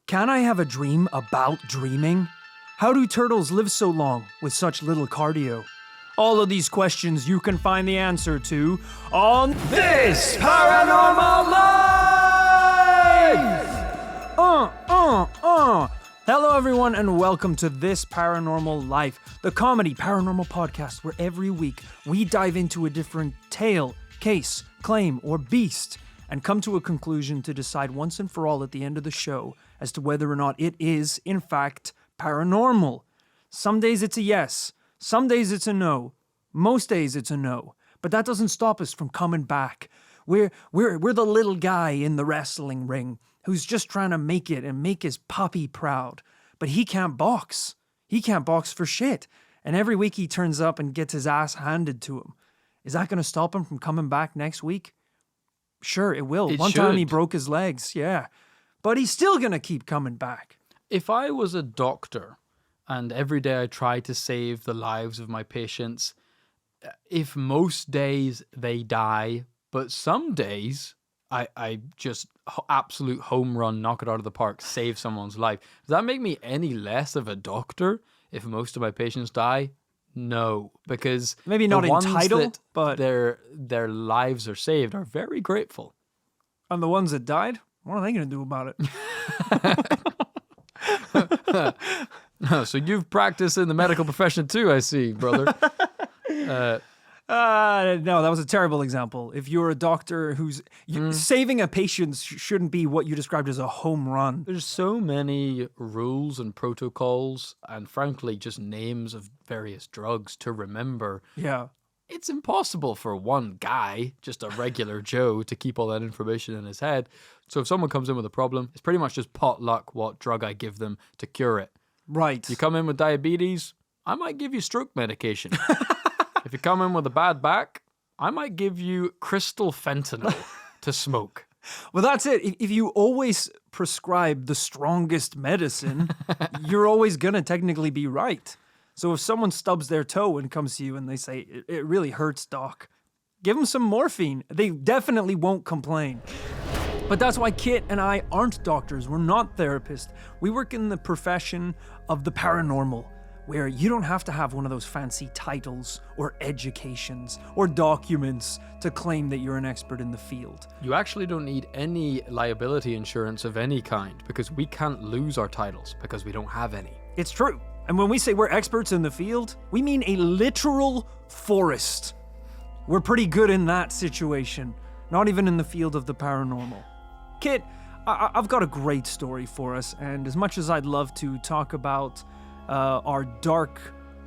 Can I have a dream about dreaming? How do turtles live so long with such little cardio? All of these questions you can find the answer to on This Paranormal Life! Hello everyone and welcome to This Paranormal Life, the comedy paranormal podcast where every week we dive into a different tale, case, claim, or beast and come to a conclusion to decide once and for all at the end of the show as to whether or not it is, in fact, paranormal. Some days it's a yes, some days it's a no, most days it's a no, but that doesn't stop us from coming back. We're the little guy in the wrestling ring who's just trying to make it and make his puppy proud, but he can't box. He can't box for shit, and every week he turns up and gets his ass handed to him. Is that going to stop him from coming back next week? Sure, it will. One time he broke his legs, yeah. But he's still going to keep coming back. If I was a doctor and every day I tried to save the lives of my patients, if most days they die, but some days I just absolute home run, knock it out of the park, save someone's life, does that make me any less of a doctor if most of my patients die? No, because maybe not in title, but their lives are saved are very grateful. And the ones that died, what are they going to do about it? So you've practiced in the medical profession too, I see, brother. No, that was a terrible example. If you're a doctor who's saving a patient shouldn't be what you described as a home run. There's so many rules and protocols and frankly just names of various drugs to remember. Yeah. It's impossible for one guy, just a regular Joe, to keep all that information in his head. So if someone comes in with a problem, it's pretty much just potluck what drug I give them to cure it. Right. You come in with diabetes, I might give you stroke medication. If you come in with a bad back, I might give you crystal fentanyl to smoke. Well, that's it. If you always prescribe the strongest medicine, you're always going to technically be right. So if someone stubs their toe and comes to you and they say, it really hurts, doc, give them some morphine. They definitely won't complain. But that's why Kit and I aren't doctors. We're not therapists. We work in the profession of the paranormal, where you don't have to have one of those fancy titles or educations or documents to claim that you're an expert in the field. You actually don't need any liability insurance of any kind because we can't lose our titles because we don't have any. It's true. And when we say we're experts in the field, we mean a literal forest. We're pretty good in that situation, not even in the field of the paranormal. Kit, I've got a great story for us, and as much as I'd love to talk about our dark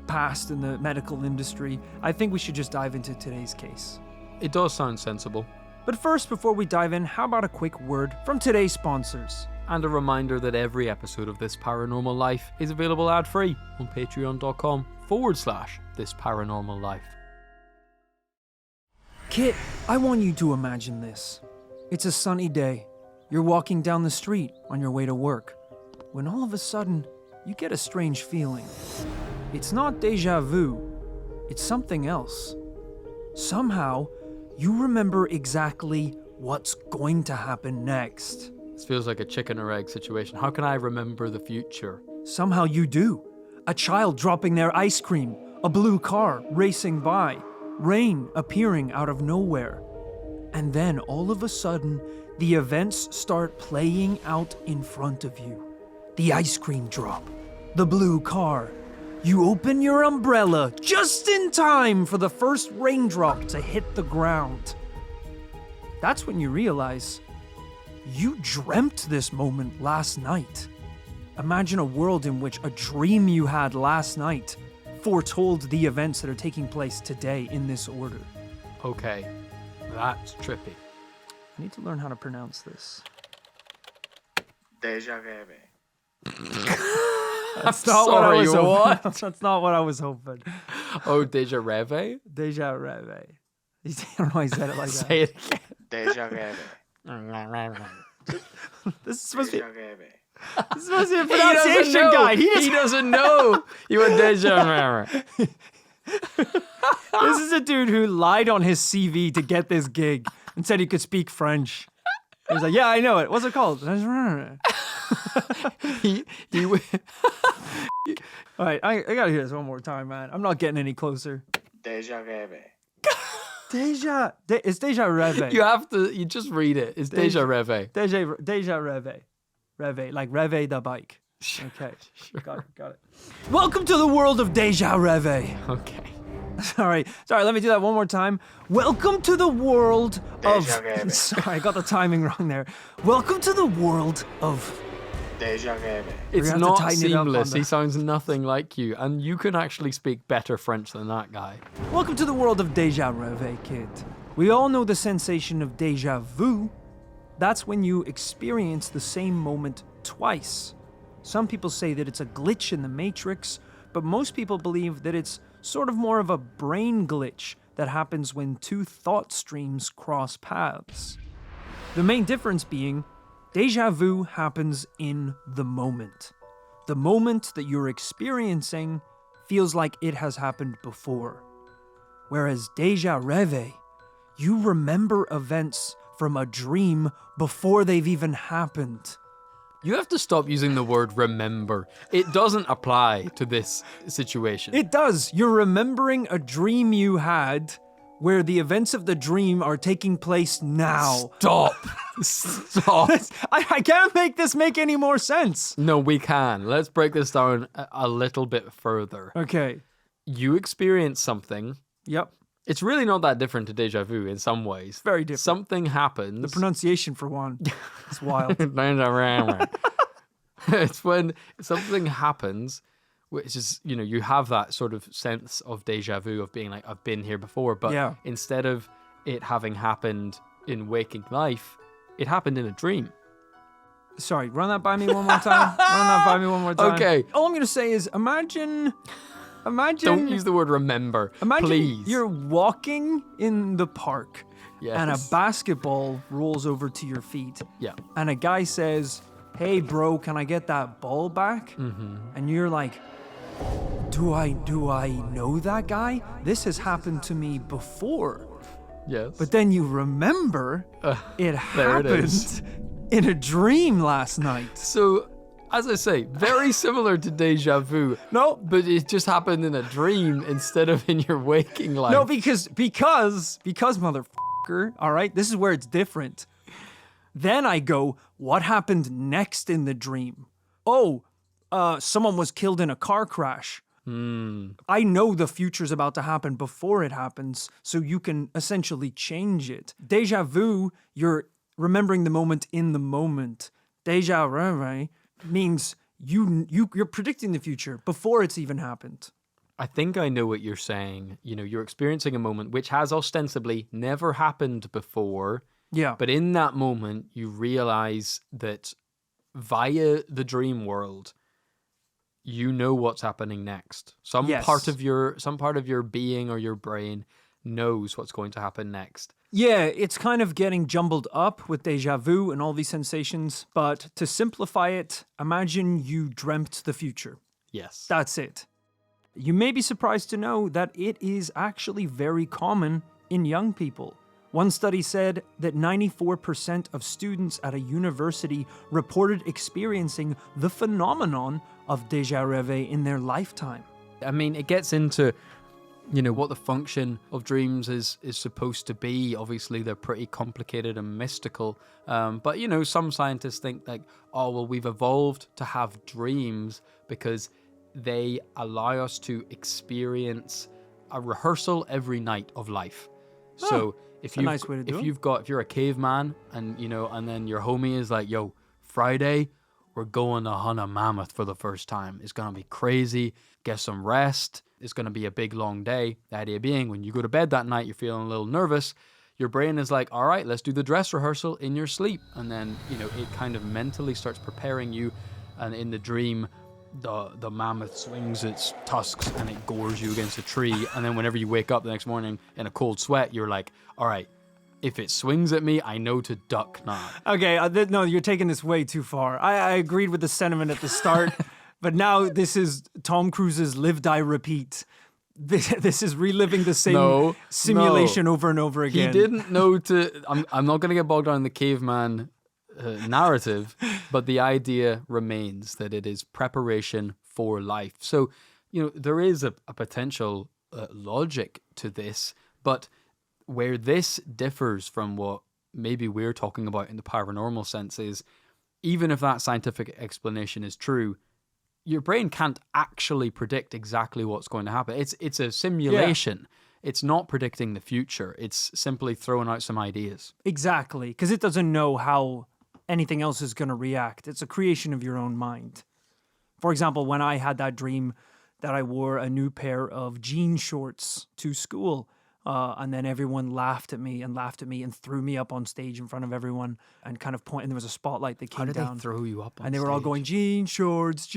past in the medical industry, I think we should just dive into today's case. It does sound sensible. But first, before we dive in, how about a quick word from today's sponsors? And a reminder that every episode of This Paranormal Life is available ad-free on patreon.com/This Paranormal Life. Kit, I want you to imagine this. It's a sunny day. You're walking down the street on your way to work, when all of a sudden, you get a strange feeling. It's not déjà vu, it's something else. Somehow, you remember exactly what's going to happen next. This feels like a chicken or egg situation. How can I remember the future? Somehow you do. A child dropping their ice cream, a blue car racing by, rain appearing out of nowhere. And then all of a sudden, the events start playing out in front of you. The ice cream drop, the blue car. You open your umbrella just in time for the first raindrop to hit the ground. That's when you realize you dreamt this moment last night. Imagine a world in which a dream you had last night foretold the events that are taking place today in this order. Okay, that's trippy. I need to learn how to pronounce this. Déjà Rêvé. That's not what I was hoping. That's not what I was hoping. Oh, Déjà Rêvé? Déjà Rêvé. I don't know why I said it like that. Say it again. Déjà Rêvé. This is supposed to be... Déjà Rêvé. This is supposed to be a pronunciation guide. He doesn't know. You went Déjà Rêvé. This is a dude who lied on his CV to get this gig and said he could speak French. He's like, yeah, I know it. What's it called? he All right, I gotta hear this one more time, man. I'm not getting any closer. Déjà Rêvé. It's Déjà Rêvé. you just read it. It's Déjà Rêvé. Deja Rêvé. Rêvé, like Rêvé the bike. Okay, Sure. got it. Welcome to the world of Déjà Rêvé. Okay. Sorry, let me do that one more time. Welcome to the world of... Déjà Rêvé. Sorry, I got the timing wrong there. Welcome to the world of... Déjà Rêvé. It's gonna have to not tighten it up on seamless. the- He sounds nothing like you, and you can actually speak better French than that guy. Welcome to the world of Déjà Rêvé, kid. We all know the sensation of déjà vu. That's when you experience the same moment twice. Some people say that it's a glitch in the Matrix, but most people believe that it's sort of more of a brain glitch that happens when two thought streams cross paths. The main difference being, déjà vu happens in the moment. The moment that you're experiencing feels like it has happened before. Whereas déjà rêvé, you remember events from a dream before they've even happened. You have to stop using the word remember. It doesn't apply to this situation. It does. You're remembering a dream you had where the events of the dream are taking place now. Stop. Stop. I can't make this make any more sense. No, we can. Let's break this down a little bit further. Okay. You experience something. Yep. It's really not that different to déjà vu in some ways. Very different. Something happens. The pronunciation, for one, is wild. It's when something happens, which is, you have that sort of sense of déjà vu of being like, I've been here before, but Yeah. instead of it having happened in waking life, it happened in a dream. Sorry, run that by me one more time. Okay. All I'm going to say is imagine... Don't use the word remember, Imagine please. you're walking in the park Yes. and a basketball rolls over to your feet. Yeah. And a guy says, hey, bro, can I get that ball back? Mm-hmm. And you're like, do I know that guy? This has happened to me before. Yes. But then you remember it there it happened is. in a dream last night. So, as I say, very similar to déjà vu. No. But it just happened in a dream instead of in your waking life. No, because motherfucker, all right, this is where it's different. Then I go, what happened next in the dream? Oh, someone was killed in a car crash. I know the future's about to happen before it happens, so you can essentially change it. Déjà vu, you're remembering the moment in the moment. Déjà rêvé means you're predicting the future before it's even happened. I think I know what you're saying. You're experiencing a moment which has ostensibly never happened before. Yeah. But in that moment, you realize that via the dream world, you know what's happening next. Some Yes. part of your being or your brain knows what's going to happen next. Yeah, it's kind of getting jumbled up with déjà vu and all these sensations, but to simplify it, imagine you dreamt the future. Yes. That's it. You may be surprised to know that it is actually very common in young people. One study said that 94% of students at a university reported experiencing the phenomenon of déjà rêvé in their lifetime. I mean, it gets into, what the function of dreams is supposed to be. Obviously, they're pretty complicated and mystical. But, some scientists think like, oh, well, we've evolved to have dreams because they allow us to experience a rehearsal every night of life. So if a nice way to do it. if you're a caveman and, and then your homie is like, yo, Friday, we're going to hunt a mammoth for the first time. It's going to be crazy. Get some rest. It's going to be a big, long day. The idea being, when you go to bed that night, you're feeling a little nervous. Your brain is like, all right, let's do the dress rehearsal in your sleep. And then, it kind of mentally starts preparing you. And in the dream, the mammoth swings its tusks and it gores you against a tree. And then whenever you wake up the next morning in a cold sweat, you're like, all right, if it swings at me, I know to duck now. Okay, no, you're taking this way too far. I agreed with the sentiment at the start, but now this is Tom Cruise's Live, Die, Repeat. This is reliving the same simulation over and over again. He didn't know to... I'm not going to get bogged down in the caveman narrative, but the idea remains that it is preparation for life. So, there is a potential logic to this, but where this differs from what maybe we're talking about in the paranormal sense is, even if that scientific explanation is true, your brain can't actually predict exactly what's going to happen. It's a simulation. Yeah. It's not predicting the future. It's simply throwing out some ideas. Exactly, because it doesn't know how anything else is going to react. It's a creation of your own mind. For example, when I had that dream that I wore a new pair of jean shorts to school, and then everyone laughed at me and threw me up on stage in front of everyone and kind of and there was a spotlight that came down. How did they throw you up on stage? And they were all going, jean shorts,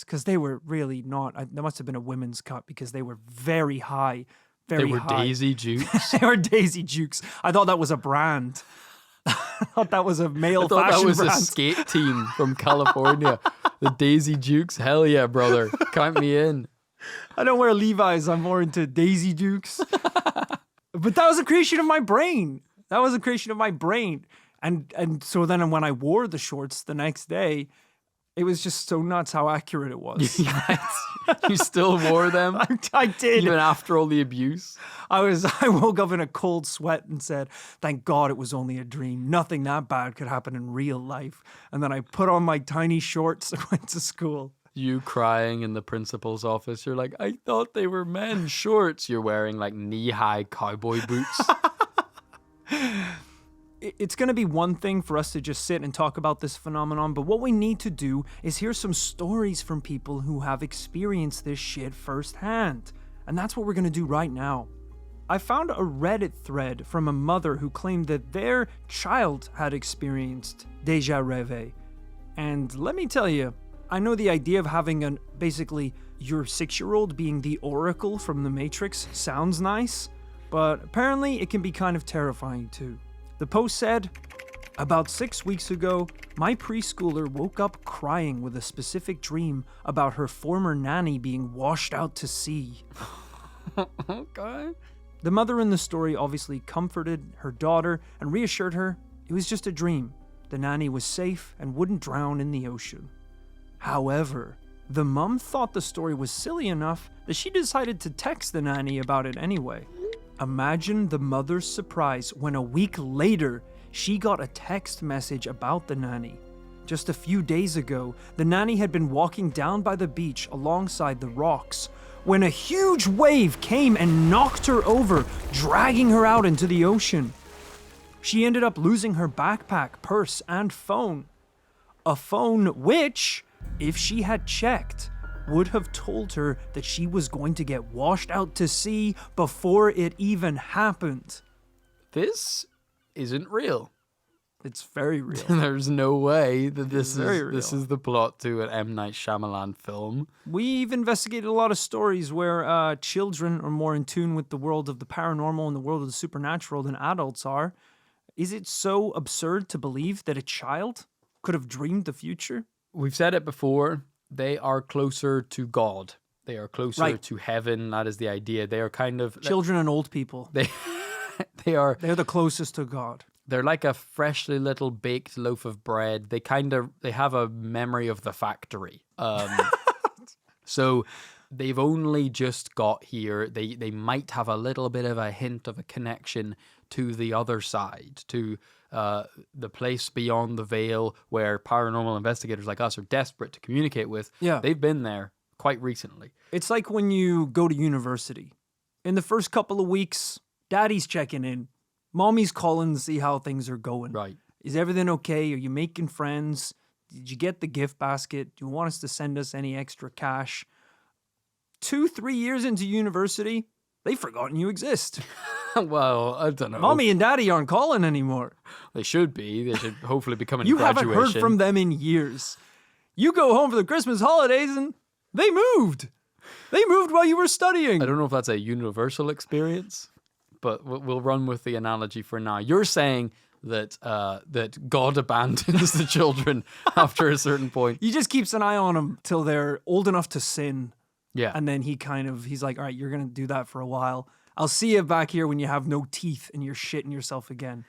because they were really not. There must have been a women's cut because they were very high, very high. They were Daisy Dukes? They were Daisy Dukes. I thought that was a brand. I thought that was a male fashion brand. I thought that was a skate team from California. The Daisy Dukes. Hell yeah, brother. Count me in. I don't wear Levi's. I'm more into Daisy Dukes. But that was a creation of my brain. And so then when I wore the shorts the next day, it was just so nuts how accurate it was. You still wore them? I did. Even after all the abuse? I woke up in a cold sweat and said, thank God it was only a dream. Nothing that bad could happen in real life. And then I put on my tiny shorts and went to school. You crying in the principal's office. You're like, I thought they were men's shorts. You're wearing like knee-high cowboy boots. It's going to be one thing for us to just sit and talk about this phenomenon, but what we need to do is hear some stories from people who have experienced this shit firsthand. And that's what we're going to do right now. I found a Reddit thread from a mother who claimed that their child had experienced Déjà Rêvé. And let me tell you, I know the idea of having basically your 6-year-old being the Oracle from the Matrix sounds nice, but apparently it can be kind of terrifying too. The post said, about 6 weeks ago, my preschooler woke up crying with a specific dream about her former nanny being washed out to sea. Okay. The mother in the story obviously comforted her daughter and reassured her it was just a dream. The nanny was safe and wouldn't drown in the ocean. However, the mum thought the story was silly enough that she decided to text the nanny about it anyway. Imagine the mother's surprise when a week later, she got a text message about the nanny. Just a few days ago, the nanny had been walking down by the beach alongside the rocks when a huge wave came and knocked her over, dragging her out into the ocean. She ended up losing her backpack, purse, and phone. A phone which, if she had checked, would have told her that she was going to get washed out to sea before it even happened. This isn't real. It's very real. There's no way that this is the plot to an M. Night Shyamalan film. We've investigated a lot of stories where children are more in tune with the world of the paranormal and the world of the supernatural than adults are. Is it so absurd to believe that a child could have dreamed the future? We've said it before. They are closer to God. They are closer to heaven. That is the idea. They are kind of... Children and old people. They're the closest to God. They're like a freshly little baked loaf of bread. They have a memory of the factory. So they've only just got here. They might have a little bit of a hint of a connection to the other side, to the place beyond the veil where paranormal investigators like us are desperate to communicate with. Yeah. They've been there quite recently. It's like when you go to university. In the first couple of weeks, daddy's checking in. Mommy's calling to see how things are going. Right. Is everything okay? Are you making friends? Did you get the gift basket? Do you want us to send us any extra cash? 2-3 years into university, they've forgotten you exist. Well, I don't know. Mommy and daddy aren't calling anymore. They should be. They should hopefully be coming to You graduation. haven't heard from them in years. You go home for the Christmas holidays and they moved. They moved while you were studying. I don't know if that's a universal experience, but we'll run with the analogy for now. You're saying that that God abandons the children after a certain point. He just keeps an eye on them till they're old enough to sin. Yeah. And then he's like, all right, you're going to do that for a while. I'll see you back here when you have no teeth and you're shitting yourself again.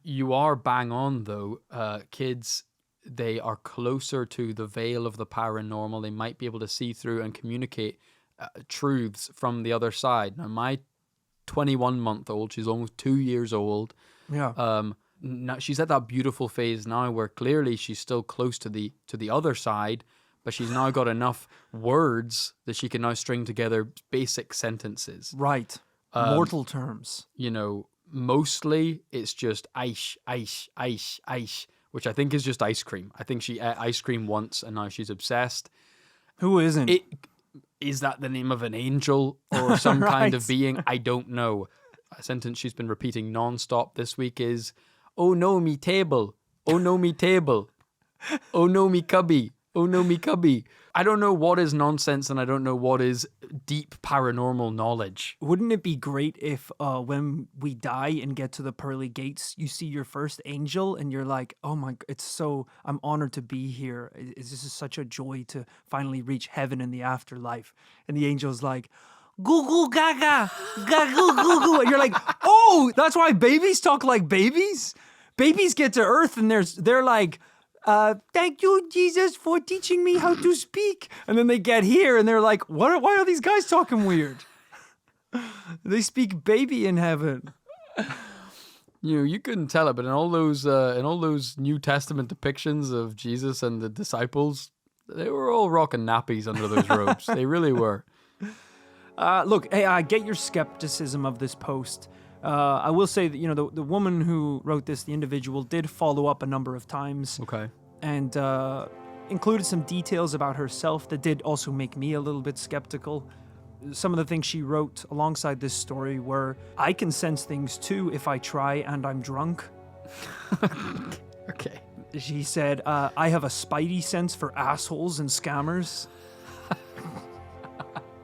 You are bang on, though. Kids, they are closer to the veil of the paranormal. They might be able to see through and communicate truths from the other side. Now, my 21-month-old, she's almost 2 years old. Yeah. Now she's at that beautiful phase now where clearly she's still close to the other side, but she's now got enough words that she can now string together basic sentences. Right. Mortal terms. You know, mostly it's just ice, ice, ice, ice, which I think is just ice cream. I think she ate ice cream once and now she's obsessed. Who isn't? Is that the name of an angel or some Right. kind of being? I don't know. A sentence she's been repeating nonstop this week is, "Oh no, me table. Oh no, me table. Oh no, me cubby. Oh no, me cubby." I don't know what is nonsense and I don't know what is deep paranormal knowledge. Wouldn't it be great if when we die and get to the pearly gates, you see your first angel and you're like, oh my, I'm honored to be here. This is such a joy to finally reach heaven in the afterlife. And the angel's like, goo goo gaga, ga goo goo goo. And you're like, oh, that's why babies talk like babies? Babies get to earth and they're like, thank you, Jesus, for teaching me how to speak. And then they get here and they're like, why are these guys talking weird? They speak baby in heaven. You know, you couldn't tell it, but in all those New Testament depictions of Jesus and the disciples, they were all rocking nappies under those robes. They really were. Look, hey, I get your skepticism of this post. I will say that, you know, the woman who wrote this, the individual, did follow up a number of times. Okay. And included some details about herself that did also make me a little bit skeptical. Some of the things she wrote alongside this story were, I can sense things too if I try and I'm drunk. Okay. She said, I have a spidey sense for assholes and scammers.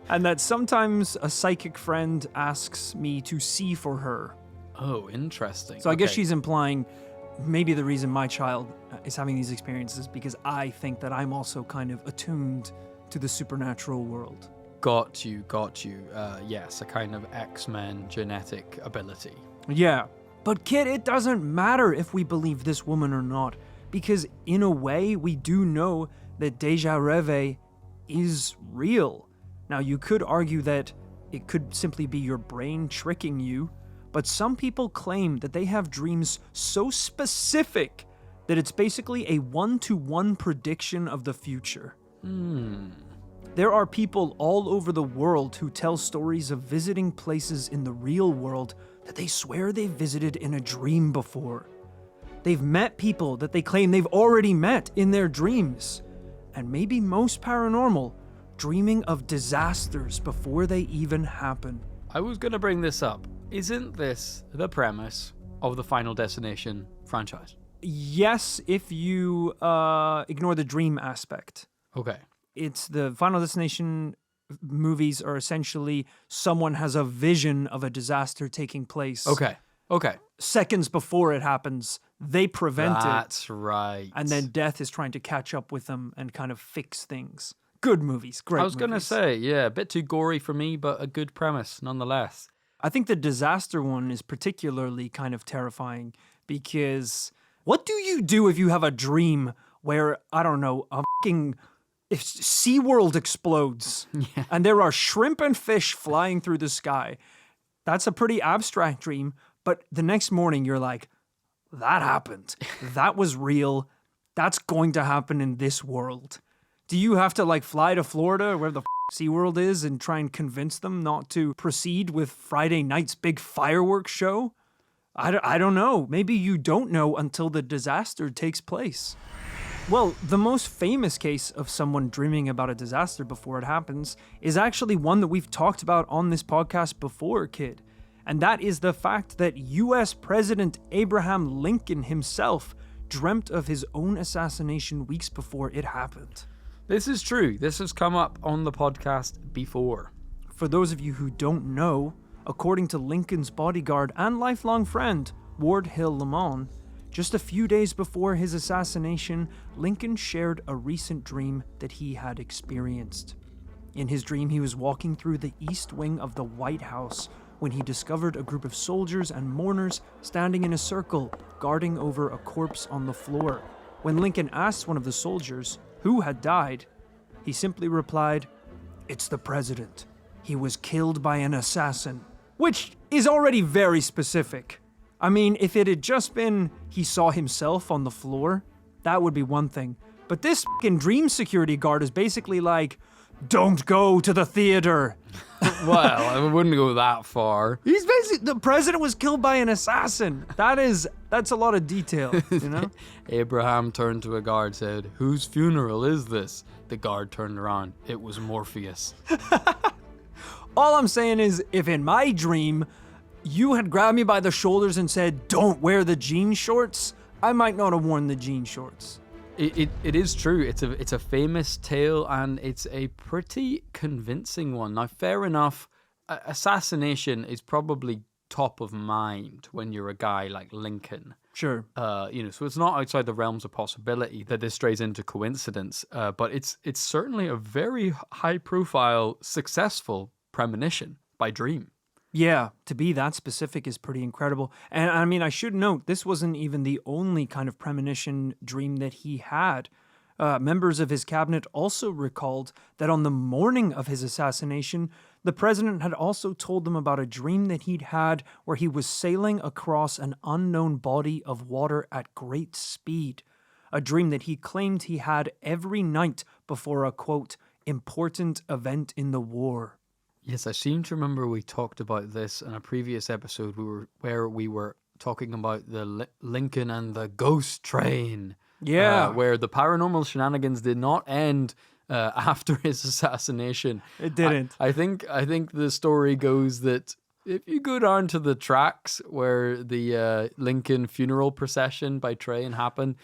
And that sometimes a psychic friend asks me to see for her. Oh, interesting. So I guess she's implying maybe the reason my child is having these experiences because I think that I'm also kind of attuned to the supernatural world. Got you. Yes, a kind of X-Men genetic ability. Yeah. But kid, it doesn't matter if we believe this woman or not, because in a way we do know that Déjà Rêvé is real. Now, you could argue that it could simply be your brain tricking you, but some people claim that they have dreams so specific that it's basically a one-to-one prediction of the future. There are people all over the world who tell stories of visiting places in the real world that they swear they visited in a dream before. They've met people that they claim they've already met in their dreams. And maybe most paranormal, dreaming of disasters before they even happen. I was going to bring this up. Isn't this the premise of the Final Destination franchise? Yes, if you ignore the dream aspect. Okay. It's the Final Destination movies are essentially someone has a vision of a disaster taking place. Okay. Seconds before it happens, they prevent it. That's right. And then death is trying to catch up with them and kind of fix things. Good movies, great I was going to say, yeah, a bit too gory for me, but a good premise nonetheless. I think the disaster one is particularly kind of terrifying because what do you do if you have a dream where, I don't know, if SeaWorld explodes and there are shrimp and fish flying through the sky? That's a pretty abstract dream, but the next morning you're like, that happened. That was real. That's going to happen in this world. Do you have to fly to Florida where the SeaWorld is and try and convince them not to proceed with Friday night's big fireworks show? I don't know. Maybe you don't know until the disaster takes place. Well, the most famous case of someone dreaming about a disaster before it happens is actually one that we've talked about on this podcast before, kid. And that is the fact that US President Abraham Lincoln himself dreamt of his own assassination weeks before it happened. This is true. This has come up on the podcast before. For those of you who don't know, according to Lincoln's bodyguard and lifelong friend, Ward Hill Lamont, just a few days before his assassination, Lincoln shared a recent dream that he had experienced. In his dream, he was walking through the east wing of the White House when he discovered a group of soldiers and mourners standing in a circle, guarding over a corpse on the floor. When Lincoln asked one of the soldiers who had died, he simply replied, "It's the president. He was killed by an assassin." Which is already very specific. I mean, if it had just been he saw himself on the floor, that would be one thing. But this fucking dream security guard is basically like, "Don't go to the theater." Well, I wouldn't go that far. He's basically, the president was killed by an assassin. That's a lot of detail, you know? Abraham turned to a guard, said, "Whose funeral is this?" The guard turned around. It was Morpheus. All I'm saying is, if in my dream, you had grabbed me by the shoulders and said, "Don't wear the jean shorts," I might not have worn the jean shorts. It is true. It's a famous tale, and it's a pretty convincing one. Now, fair enough, assassination is probably top of mind when you're a guy like Lincoln. Sure. So it's not outside the realms of possibility that this strays into coincidence. But it's certainly a very high-profile, successful premonition by dream. Yeah, to be that specific is pretty incredible. And I mean, I should note, this wasn't even the only kind of premonition dream that he had. Members of his cabinet also recalled that on the morning of his assassination, the president had also told them about a dream that he'd had where he was sailing across an unknown body of water at great speed. A dream that he claimed he had every night before a, quote, important event in the war. Yes, I seem to remember we talked about this in a previous episode where we were talking about the Lincoln and the ghost train. Yeah. Where the paranormal shenanigans did not end after his assassination. It didn't. I think the story goes that if you go down to the tracks where the Lincoln funeral procession by train happened,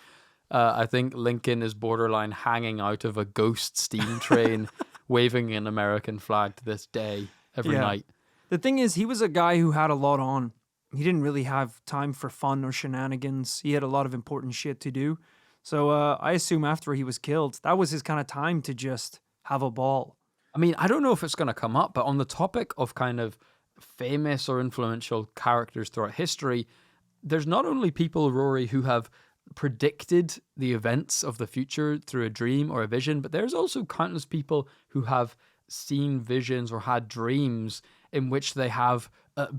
I think Lincoln is borderline hanging out of a ghost steam train, waving an American flag to this day, every night. The thing is, he was a guy who had a lot on. He didn't really have time for fun or shenanigans. He had a lot of important shit to do. So I assume after he was killed, that was his kind of time to just have a ball. I mean, I don't know if it's going to come up, but on the topic of kind of famous or influential characters throughout history, there's not only people, Rory, who have predicted the events of the future through a dream or a vision, but there's also countless people who have seen visions or had dreams in which they have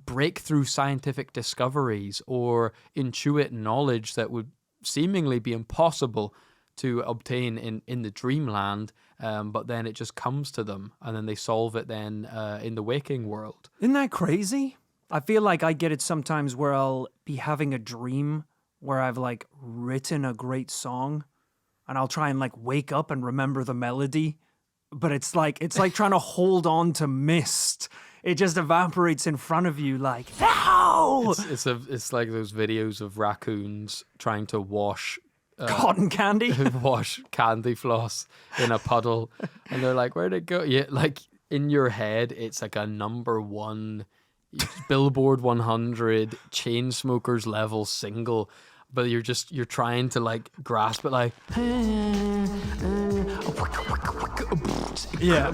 breakthrough scientific discoveries or intuit knowledge that would seemingly be impossible to obtain in the dreamland, but then it just comes to them and then they solve it then in the waking world. Isn't that crazy? I feel like I get it sometimes where I'll be having a dream where I've like written a great song and I'll try and like wake up and remember the melody, but it's like trying to hold on to mist. It just evaporates in front of you like, no! It's like those videos of raccoons trying to wash cotton candy? wash candy floss in a puddle. And they're like, where'd it go? Yeah, like in your head, it's like a number one Billboard 100 chain smokers level single, but you're trying to like grasp it like yeah.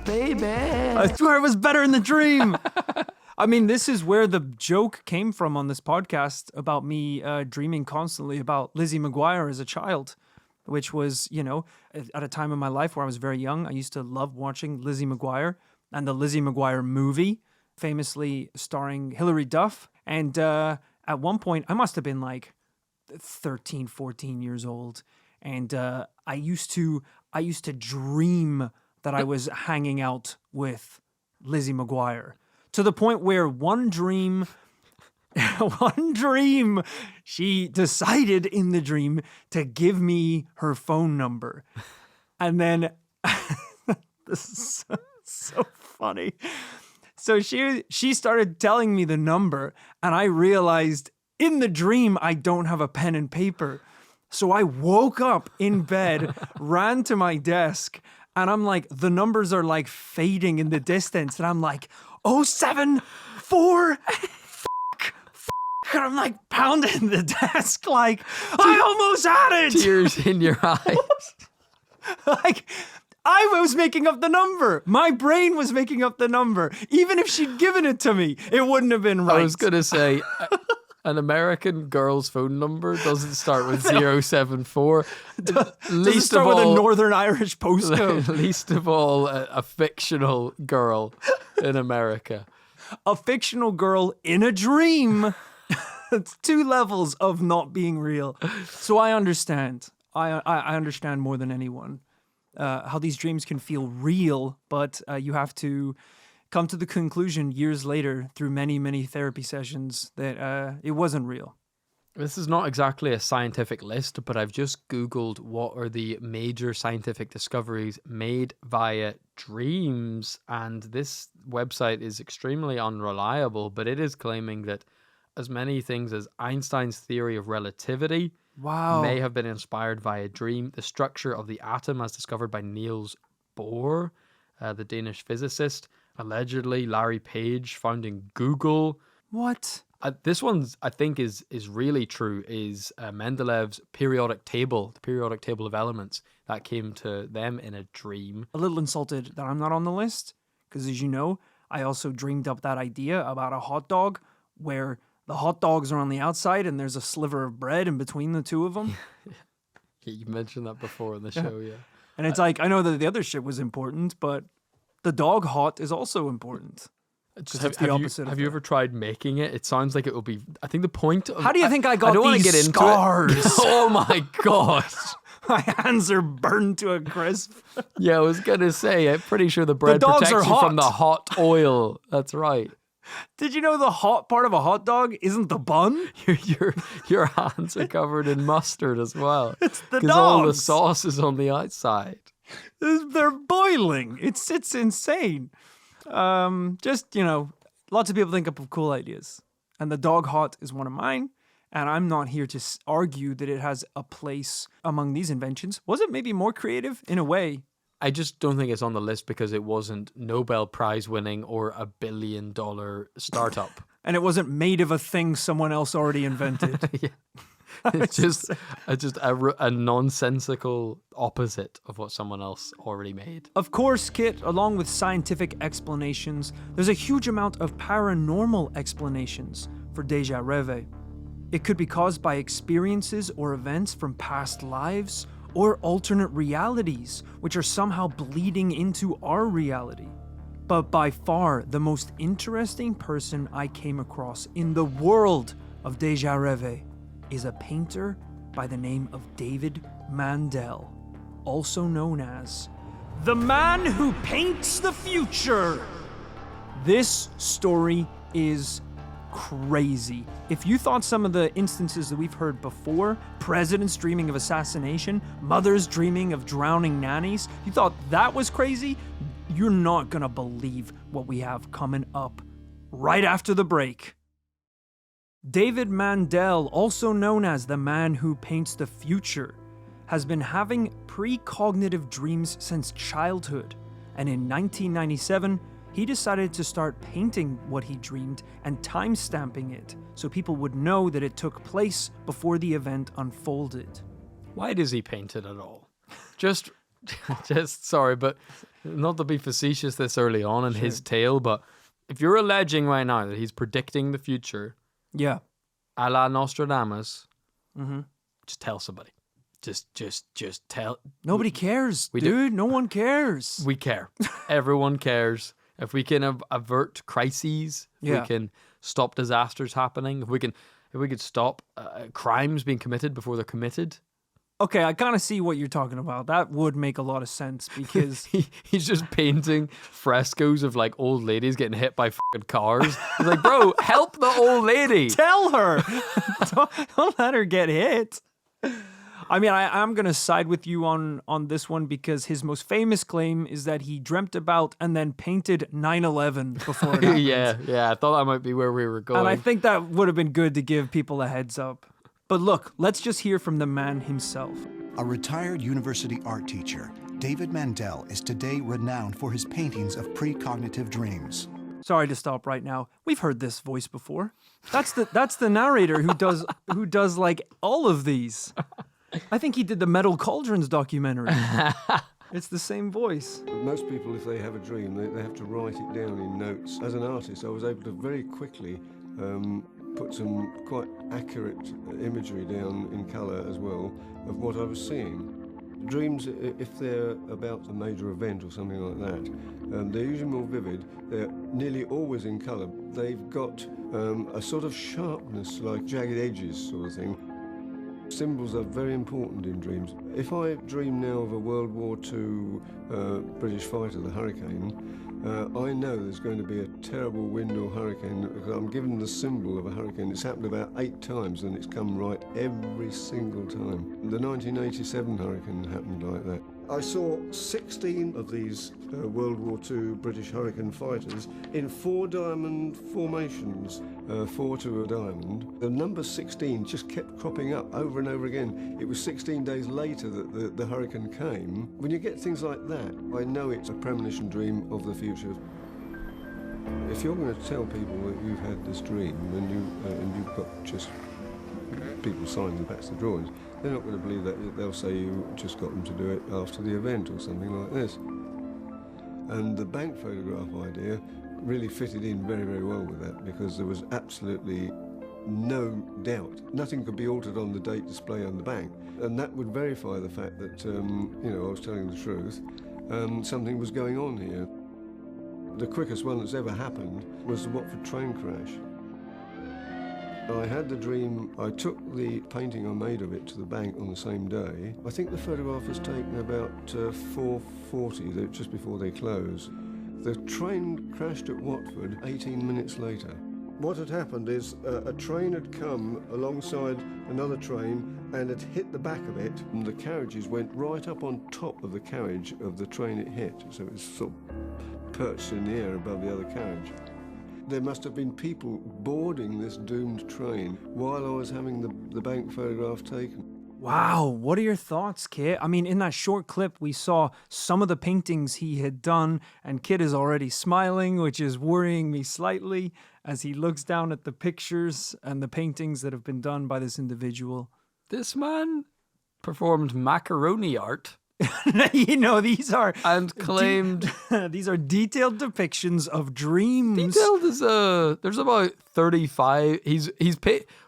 Baby. I swear it was better in the dream. I mean, this is where the joke came from on this podcast about me dreaming constantly about Lizzie McGuire as a child, which was, at a time in my life where I was very young, I used to love watching Lizzie McGuire and the Lizzie McGuire movie, famously starring Hilary Duff. And at one point, I must have been like 13, 14 years old. And I used to dream that I was hanging out with Lizzie McGuire, to the point where one dream, she decided in the dream to give me her phone number. And then, this is so funny. So she started telling me the number, and I realized in the dream I don't have a pen and paper. So I woke up in bed, ran to my desk, and I'm like, the numbers are like fading in the distance. And I'm like, 074, and I'm like pounding the desk like, I almost had it. Tears in your eyes. Like, I was making up the number. My brain was making up the number. Even if she'd given it to me, it wouldn't have been right. I was going to say, an American girl's phone number doesn't start with 074. Does it start with a Northern Irish postcode? Least of all, a fictional girl in America. A fictional girl in a dream. It's 2 levels of not being real. So I understand. I understand more than anyone how these dreams can feel real, but you have to come to the conclusion years later through many, many therapy sessions that it wasn't real. This is not exactly a scientific list, but I've just Googled what are the major scientific discoveries made via dreams, and this website is extremely unreliable, but it is claiming that as many things as Einstein's theory of relativity may have been inspired by a dream. The structure of the atom as discovered by Niels Bohr, the Danish physicist. Allegedly, Larry Page founding Google. What? This one's, I think, is really true, is Mendelev's periodic table, the periodic table of elements, that came to them in a dream. A little insulted that I'm not on the list, because as you know, I also dreamed up that idea about a hot dog where the hot dogs are on the outside and there's a sliver of bread in between the 2 of them. Yeah, you mentioned that before in the show, yeah. And it's like, I know that the other shit was important, but the dog hot is also important. It's the opposite. Have you ever tried making it? It sounds like it will be. I think the point of. How do you think I got don't want to these get into scars? It. Oh my gosh. My hands are burned to a crisp. Yeah, I was gonna say. I'm pretty sure the bread dogs protects are you hot. from the hot oil. That's right. Did you know the hot part of a hot dog isn't the bun? Your hands are covered in mustard as well. It's the because all the dogs. sauce is on the outside. They're boiling. It's insane. Just, lots of people think up of cool ideas. And the dog hot is one of mine. And I'm not here to argue that it has a place among these inventions. Was it maybe more creative in a way? I just don't think it's on the list because it wasn't Nobel Prize winning or $1 billion startup. And it wasn't made of a thing someone else already invented. Yeah. It's just a nonsensical opposite of what someone else already made. Of course, Kit, along with scientific explanations, there's a huge amount of paranormal explanations for Déjà Rêvé. It could be caused by experiences or events from past lives, or alternate realities, which are somehow bleeding into our reality. But by far, the most interesting person I came across in the world of Déjà Rêvé is a painter by the name of David Mandel, also known as the man who paints the future. This story is crazy. If you thought some of the instances that we've heard before, presidents dreaming of assassination, mothers dreaming of drowning nannies, you thought that was crazy, you're not gonna believe what we have coming up right after the break. David Mandel, also known as the man who paints the future, has been having precognitive dreams since childhood, and in 1997, he decided to start painting what he dreamed and time-stamping it so people would know that it took place before the event unfolded. Why does he paint it at all? Just sorry, but not to be facetious this early on in his tale, but if you're alleging right now that he's predicting the future, yeah, a la Nostradamus, just tell somebody. Just tell. Nobody cares, dude. No one cares. We care. Everyone cares. If we can avert crises, if we can stop disasters happening, if we could stop crimes being committed before they're committed. Okay, I kind of see what you're talking about. That would make a lot of sense because he's just painting frescoes of like old ladies getting hit by fucking cars. He's like, bro, help the old lady. Tell her. don't let her get hit. I mean, I'm going to side with you on this one because his most famous claim is that he dreamt about and then painted 9/11 before it happened. Yeah, I thought that might be where we were going. And I think that would have been good to give people a heads up. But look, let's just hear from the man himself. A retired university art teacher, David Mandel is today renowned for his paintings of precognitive dreams. Sorry to stop right now. We've heard this voice before. That's the narrator who does like all of these. I think he did the Metal Cauldrons documentary. It's the same voice. Most people, if they have a dream, they have to write it down in notes. As an artist, I was able to very quickly put some quite accurate imagery down in colour as well of what I was seeing. Dreams, if they're about a major event or something like that, they're usually more vivid. They're nearly always in colour. They've got a sort of sharpness, like jagged edges sort of thing. Symbols are very important in dreams. If I dream now of a World War II British fighter, the Hurricane, I know there's going to be a terrible wind or hurricane because I'm given the symbol of a hurricane. It's happened about 8 times and it's come right every single time. The 1987 hurricane happened like that. I saw 16 of these World War II British Hurricane fighters in 4 diamond formations, 4 to a diamond. The number 16 just kept cropping up over and over again. It was 16 days later that the hurricane came. When you get things like that, I know it's a premonition dream of the future. If you're going to tell people that you've had this dream and you've got just people signing the backs of the drawings, they're not going to believe that. They'll say you just got them to do it after the event or something like this. And the bank photograph idea really fitted in very, very well with that because there was absolutely no doubt. Nothing could be altered on the date display on the bank. And that would verify the fact that, I was telling the truth. Something was going on here. The quickest one that's ever happened was the Watford train crash. I had the dream, I took the painting I made of it to the bank on the same day. I think the photograph was taken about 4:40, just before they close. The train crashed at Watford 18 minutes later. What had happened is a train had come alongside another train and had hit the back of it, and the carriages went right up on top of the carriage of the train it hit, so it was sort of perched in the air above the other carriage. There must have been people boarding this doomed train while I was having the bank photograph taken. Wow, what are your thoughts, Kit? I mean, in that short clip, we saw some of the paintings he had done, and Kit is already smiling, which is worrying me slightly as he looks down at the pictures and the paintings that have been done by this individual. This man performed macaroni art. These are and claimed these are detailed depictions of dreams. Detailed is there's about 35. He's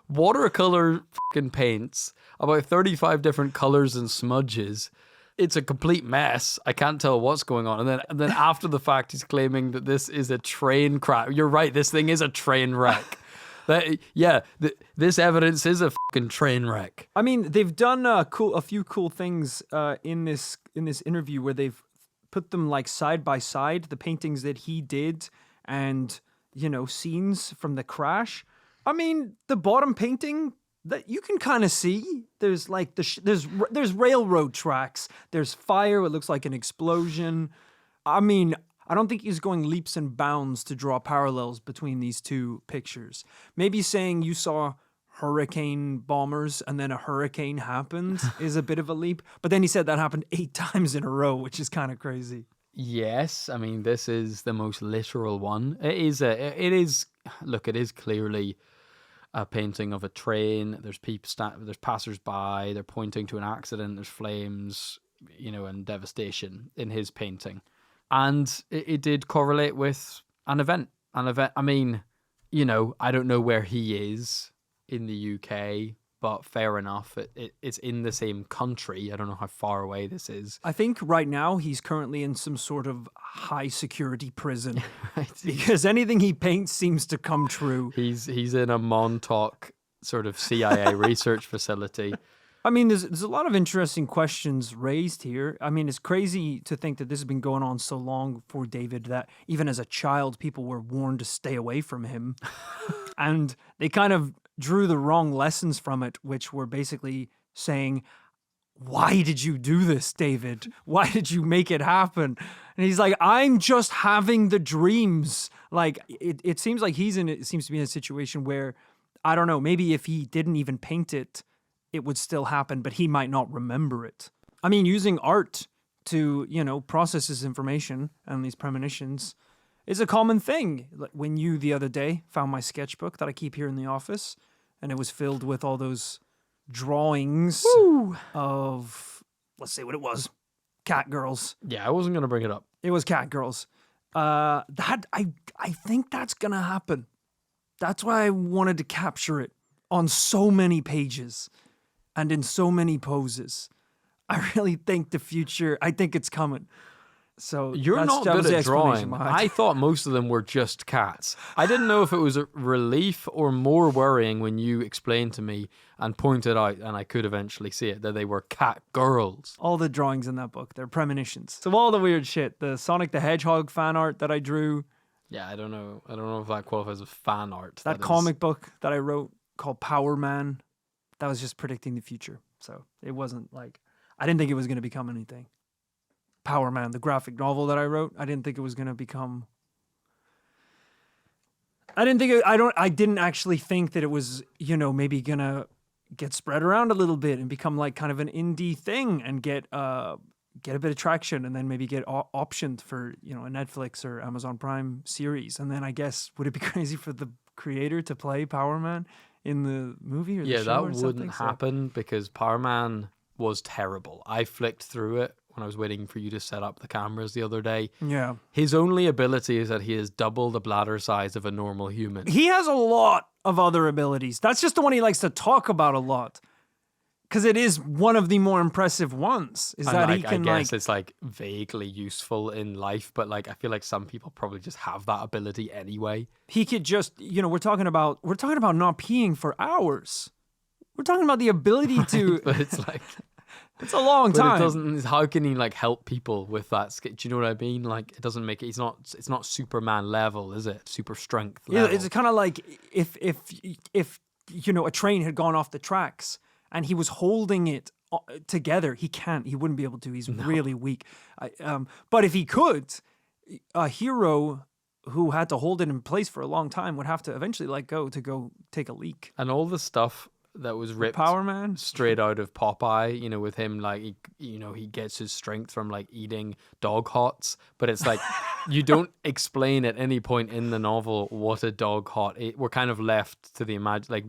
watercolor fucking paints about 35 different colors and smudges. It's a complete mess. I can't tell what's going on. And then after the fact, he's claiming that this is a train crash. You're right. This thing is a train wreck. This evidence is a fucking train wreck. I mean, they've done a few cool things in this interview where they've put them like side by side, the paintings that he did and, scenes from the crash. I mean, the bottom painting that you can kind of see, there's like there's railroad tracks, there's fire, it looks like an explosion. I mean, I don't think he's going leaps and bounds to draw parallels between these two pictures. Maybe saying you saw hurricane bombers and then a hurricane happened is a bit of a leap. But then he said that happened 8 times in a row, which is kind of crazy. Yes, I mean, this is the most literal one. It is clearly a painting of a train. There's people, there's passers-by, they're pointing to an accident, there's flames, and devastation in his painting. And it did correlate with an event. I mean, I don't know where he is in the UK, but fair enough. It's in the same country. I don't know how far away this is. I think right now he's currently in some sort of high security prison because anything he paints seems to come true. He's in a Montauk sort of CIA research facility. I mean, there's a lot of interesting questions raised here. I mean, it's crazy to think that this has been going on so long for David that even as a child, people were warned to stay away from him. And they kind of drew the wrong lessons from it, which were basically saying, why did you do this, David? Why did you make it happen? And he's like, I'm just having the dreams. Like, it seems like it seems to be in a situation where, I don't know, maybe if he didn't even paint it, it would still happen, but he might not remember it. I mean, using art to, process his information and these premonitions is a common thing. Like when you, the other day, found my sketchbook that I keep here in the office, and it was filled with all those drawings of, let's say what it was, cat girls. Yeah, I wasn't going to bring it up. It was cat girls. That I think that's gonna happen. That's why I wanted to capture it on so many pages and in so many poses. I really think the future. I think it's coming. So You're not that was good the at drawing. explanation behind I it. thought most of them were just cats. I didn't know if it was a relief or more worrying when you explained to me and pointed out, and I could eventually see it, that they were cat girls. All the drawings in that book, they're premonitions. So all the weird shit, the Sonic the Hedgehog fan art that I drew, Yeah, I don't know if that qualifies as fan art. that comic book that I wrote called Power Man, that was just predicting the future. So it wasn't like, I didn't think it was going to become anything. Power Man, the graphic novel that I wrote, I didn't think it was going to become. I didn't actually think that it was, maybe going to get spread around a little bit and become like kind of an indie thing and get a bit of traction and then maybe get optioned for, a Netflix or Amazon Prime series. And then I guess, would it be crazy for the creator to play Power Man in the movie or the show that or something? wouldn't happen because Power Man was terrible. I flicked through it when I was waiting for you to set up the cameras the other day. Yeah. His only ability is that he is double the bladder size of a normal human. He has a lot of other abilities. That's just the one he likes to talk about a lot. Because it is one of the more impressive ones. Is And that like, he can I guess it's like vaguely useful in life, but like I feel like some people probably just have that ability anyway. he could just, we're talking about not peeing for hours. We're talking about the ability to. But it's like, It's a long but time. it doesn't. How can he like help people with that? Do you know what I mean? Like it doesn't make it. It's not Superman level, is it? Super strength level. Yeah, it's kind of like if a train had gone off the tracks and he was holding it together, he can't. He wouldn't be able to. He's really weak. But if he could, a hero who had to hold it in place for a long time would have to eventually let go to go take a leak. And all the stuff that was ripped Power Man straight out of Popeye, with him like he gets his strength from like eating dog hots, but it's like you don't explain at any point in the novel what a dog hot is. We're kind of left to the imagine, like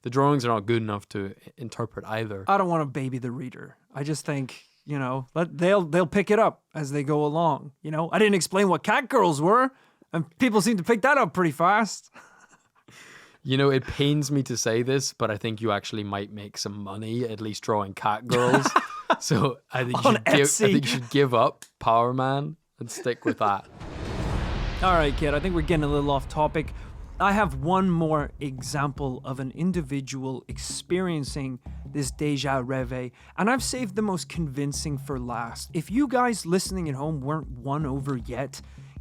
the drawings are not good enough to interpret either. I don't want to baby the reader. I just think, they'll pick it up as they go along. I didn't explain what cat girls were, and people seem to pick that up pretty fast. It pains me to say this, but I think you actually might make some money at least drawing cat girls. So I think you should give up Power Man and stick with that. All right, kid, I think we're getting a little off topic. I have one more example of an individual experiencing this Déjà Rêvé, and I've saved the most convincing for last. If you guys listening at home weren't won over yet,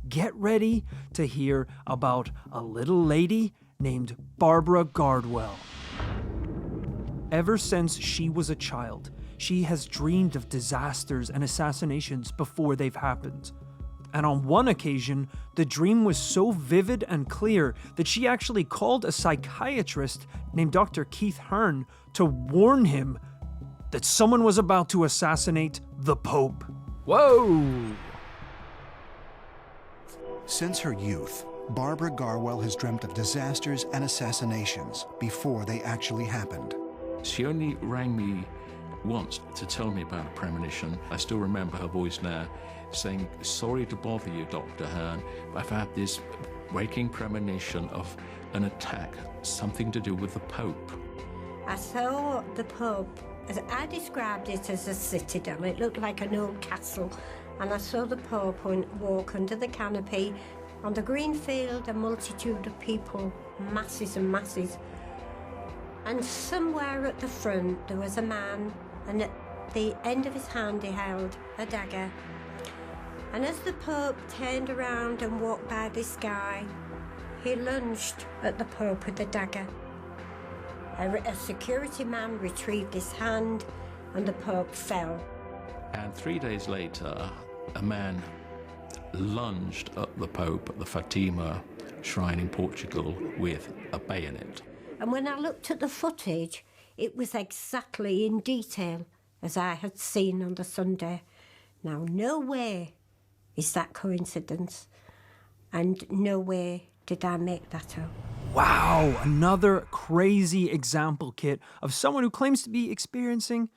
get ready to hear about a little lady named Barbara Gardwell. Ever since she was a child, she has dreamed of disasters and assassinations before they've happened. And on one occasion, the dream was so vivid and clear that she actually called a psychiatrist named Dr. Keith Hearn to warn him that someone was about to assassinate the Pope. Whoa! Since her youth, Barbara Garwell has dreamt of disasters and assassinations before they actually happened. She only rang me once to tell me about a premonition. I still remember her voice now saying, "Sorry to bother you, Dr. Hearn, but I've had this waking premonition of an attack, something to do with the Pope." I saw the Pope, as I described it as a citadel. It looked like an old castle, and I saw the Pope walk under the canopy. On the green field, a multitude of people, masses and masses. And somewhere at the front, there was a man, and at the end of his hand, he held a dagger. And as the Pope turned around and walked by this guy, he lunged at the Pope with the dagger. A security man retrieved his hand, and the Pope fell. And 3 days later, a man lunged at the Pope at the Fatima shrine in Portugal with a bayonet. And when I looked at the footage, it was exactly in detail as I had seen on the Sunday. Now, no way is that coincidence, and no way did I make that up. Wow, another crazy example, Kit, of someone who claims to be experiencing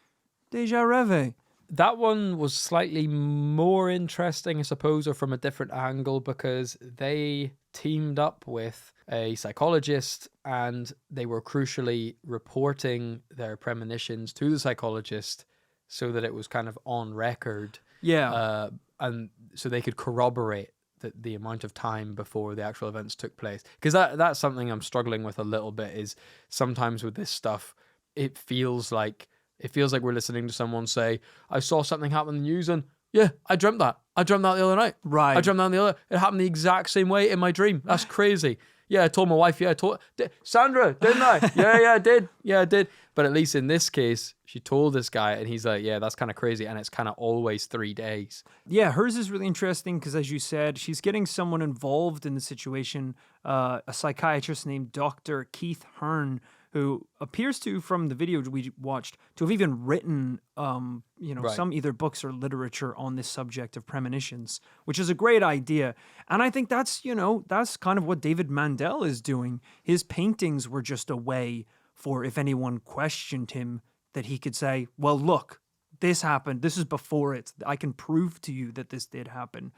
Déjà Rêvé. that one was slightly more interesting, I suppose, or from a different angle, because they teamed up with a psychologist and they were crucially reporting their premonitions to the psychologist so that it was kind of on record. Yeah. And so they could corroborate the amount of time before the actual events took place. Because that's something I'm struggling with a little bit, is sometimes with this stuff, it feels like we're listening to someone say, I saw something happen in the news and yeah, I dreamt that. I dreamt that the other night. Right. I dreamt that it happened the exact same way in my dream. That's crazy. Yeah, I told my wife. Yeah, I told Sandra, didn't I? Yeah, I did. Yeah, I did. But at least in this case, she told this guy and he's like, yeah, that's kind of crazy. And it's kind of always 3 days. Yeah, hers is really interesting because, as you said, she's getting someone involved in the situation, a psychiatrist named Dr. Keith Hearn, who appears to, from the video we watched, to have even written, Right. some either books or literature on this subject of premonitions, which is a great idea. And I think that's kind of what David Mandel is doing. His paintings were just a way for, if anyone questioned him, that he could say, well, look, this happened. This is before it. I can prove to you that this did happen.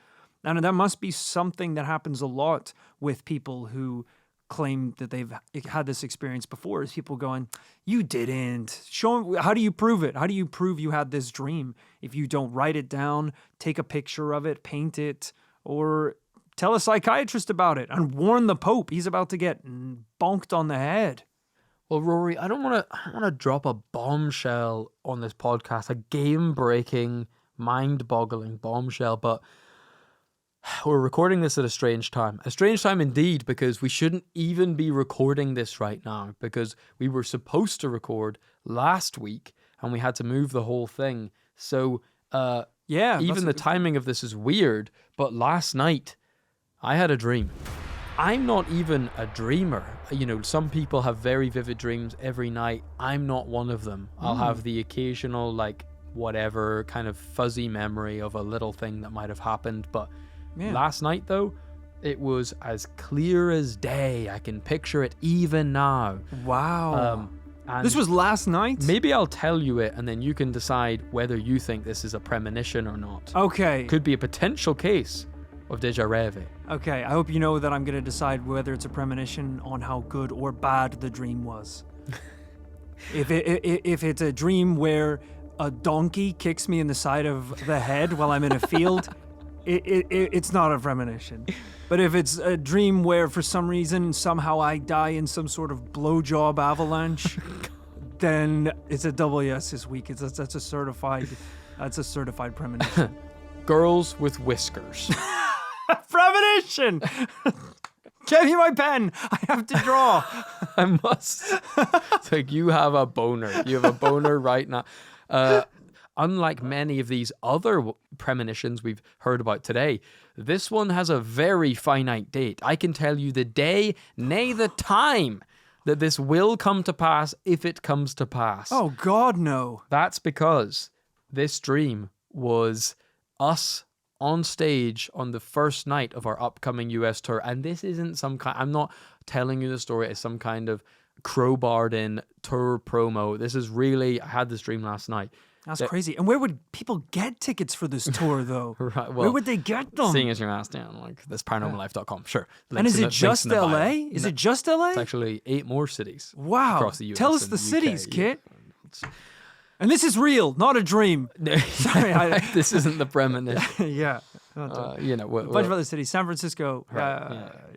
And that must be something that happens a lot with people who claim that they've had this experience before, is people going, you didn't. Show them, how do you prove it? How do you prove you had this dream? If you don't write it down, take a picture of it, paint it, or tell a psychiatrist about it and warn the Pope he's about to get bonked on the head. Well, Rory, I don't want to drop a bombshell on this podcast, a game-breaking, mind-boggling bombshell, but we're recording this at a strange time. A strange time indeed, because we shouldn't even be recording this right now, because we were supposed to record last week and we had to move the whole thing. So, even the timing of this is weird, but last night I had a dream. I'm not even a dreamer. Some people have very vivid dreams every night. I'm not one of them. I'll have the occasional, whatever kind of fuzzy memory of a little thing that might have happened, but last night, though, it was as clear as day. I can picture it even now. Wow. And this was last night? Maybe I'll tell you it, and then you can decide whether you think this is a premonition or not. Okay. Could be a potential case of Déjà Rêvé. Okay, I hope you know that I'm going to decide whether it's a premonition on how good or bad the dream was. If it's a dream where a donkey kicks me in the side of the head while I'm in a field, it's not a premonition. But if it's a dream where for some reason somehow I die in some sort of blowjob avalanche, then it's a double yes this week. That's a certified premonition. Girls with whiskers. Premonition. Give me my pen. I have to draw. I must. It's like you have a boner. You have a boner right now. Unlike many of these other premonitions we've heard about today, this one has a very finite date. I can tell you the day, nay the time, that this will come to pass if it comes to pass. Oh, God, no. That's because this dream was us on stage on the first night of our upcoming US tour. And this isn't some kind, I'm not telling you the story as some kind of crowbarred in tour promo. This is really, I had this dream last night. That's crazy. And where would people get tickets for this tour, though? Right, well, where would they get them? Seeing as you're asked down, this paranormallife.com. Sure. And is it just LA? Is it just LA? It's actually 8 more cities. Wow. Across the US. Tell us the cities, Kit. And this is real, not a dream. Sorry. This isn't the premonition. Yeah. A bunch of other cities. San Francisco,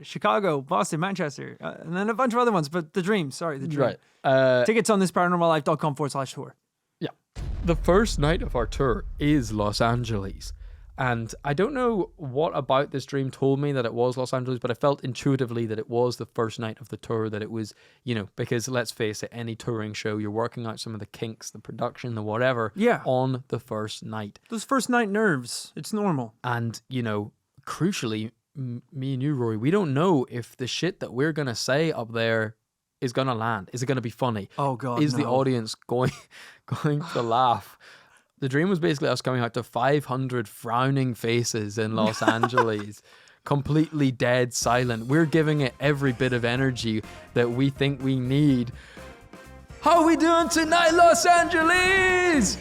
Chicago, Boston, Manchester, and then a bunch of other ones. But the dream. Sorry, the dream. Right. Tickets on this paranormallife.com/tour. Yeah. The first night of our tour is Los Angeles. And I don't know what about this dream told me that it was Los Angeles, but I felt intuitively that it was the first night of the tour, that it was, because let's face it, any touring show, you're working out some of the kinks, the production, the whatever, on the first night. Those first night nerves, it's normal. And, crucially, me and you, Rory, we don't know if the shit that we're going to say up there is going to land. Is it going to be funny? Oh, God, Is no. the audience going to laugh? The dream was basically us coming out to 500 frowning faces in Los Angeles, completely dead silent. We're giving it every bit of energy that we think we need. How are we doing tonight, Los Angeles?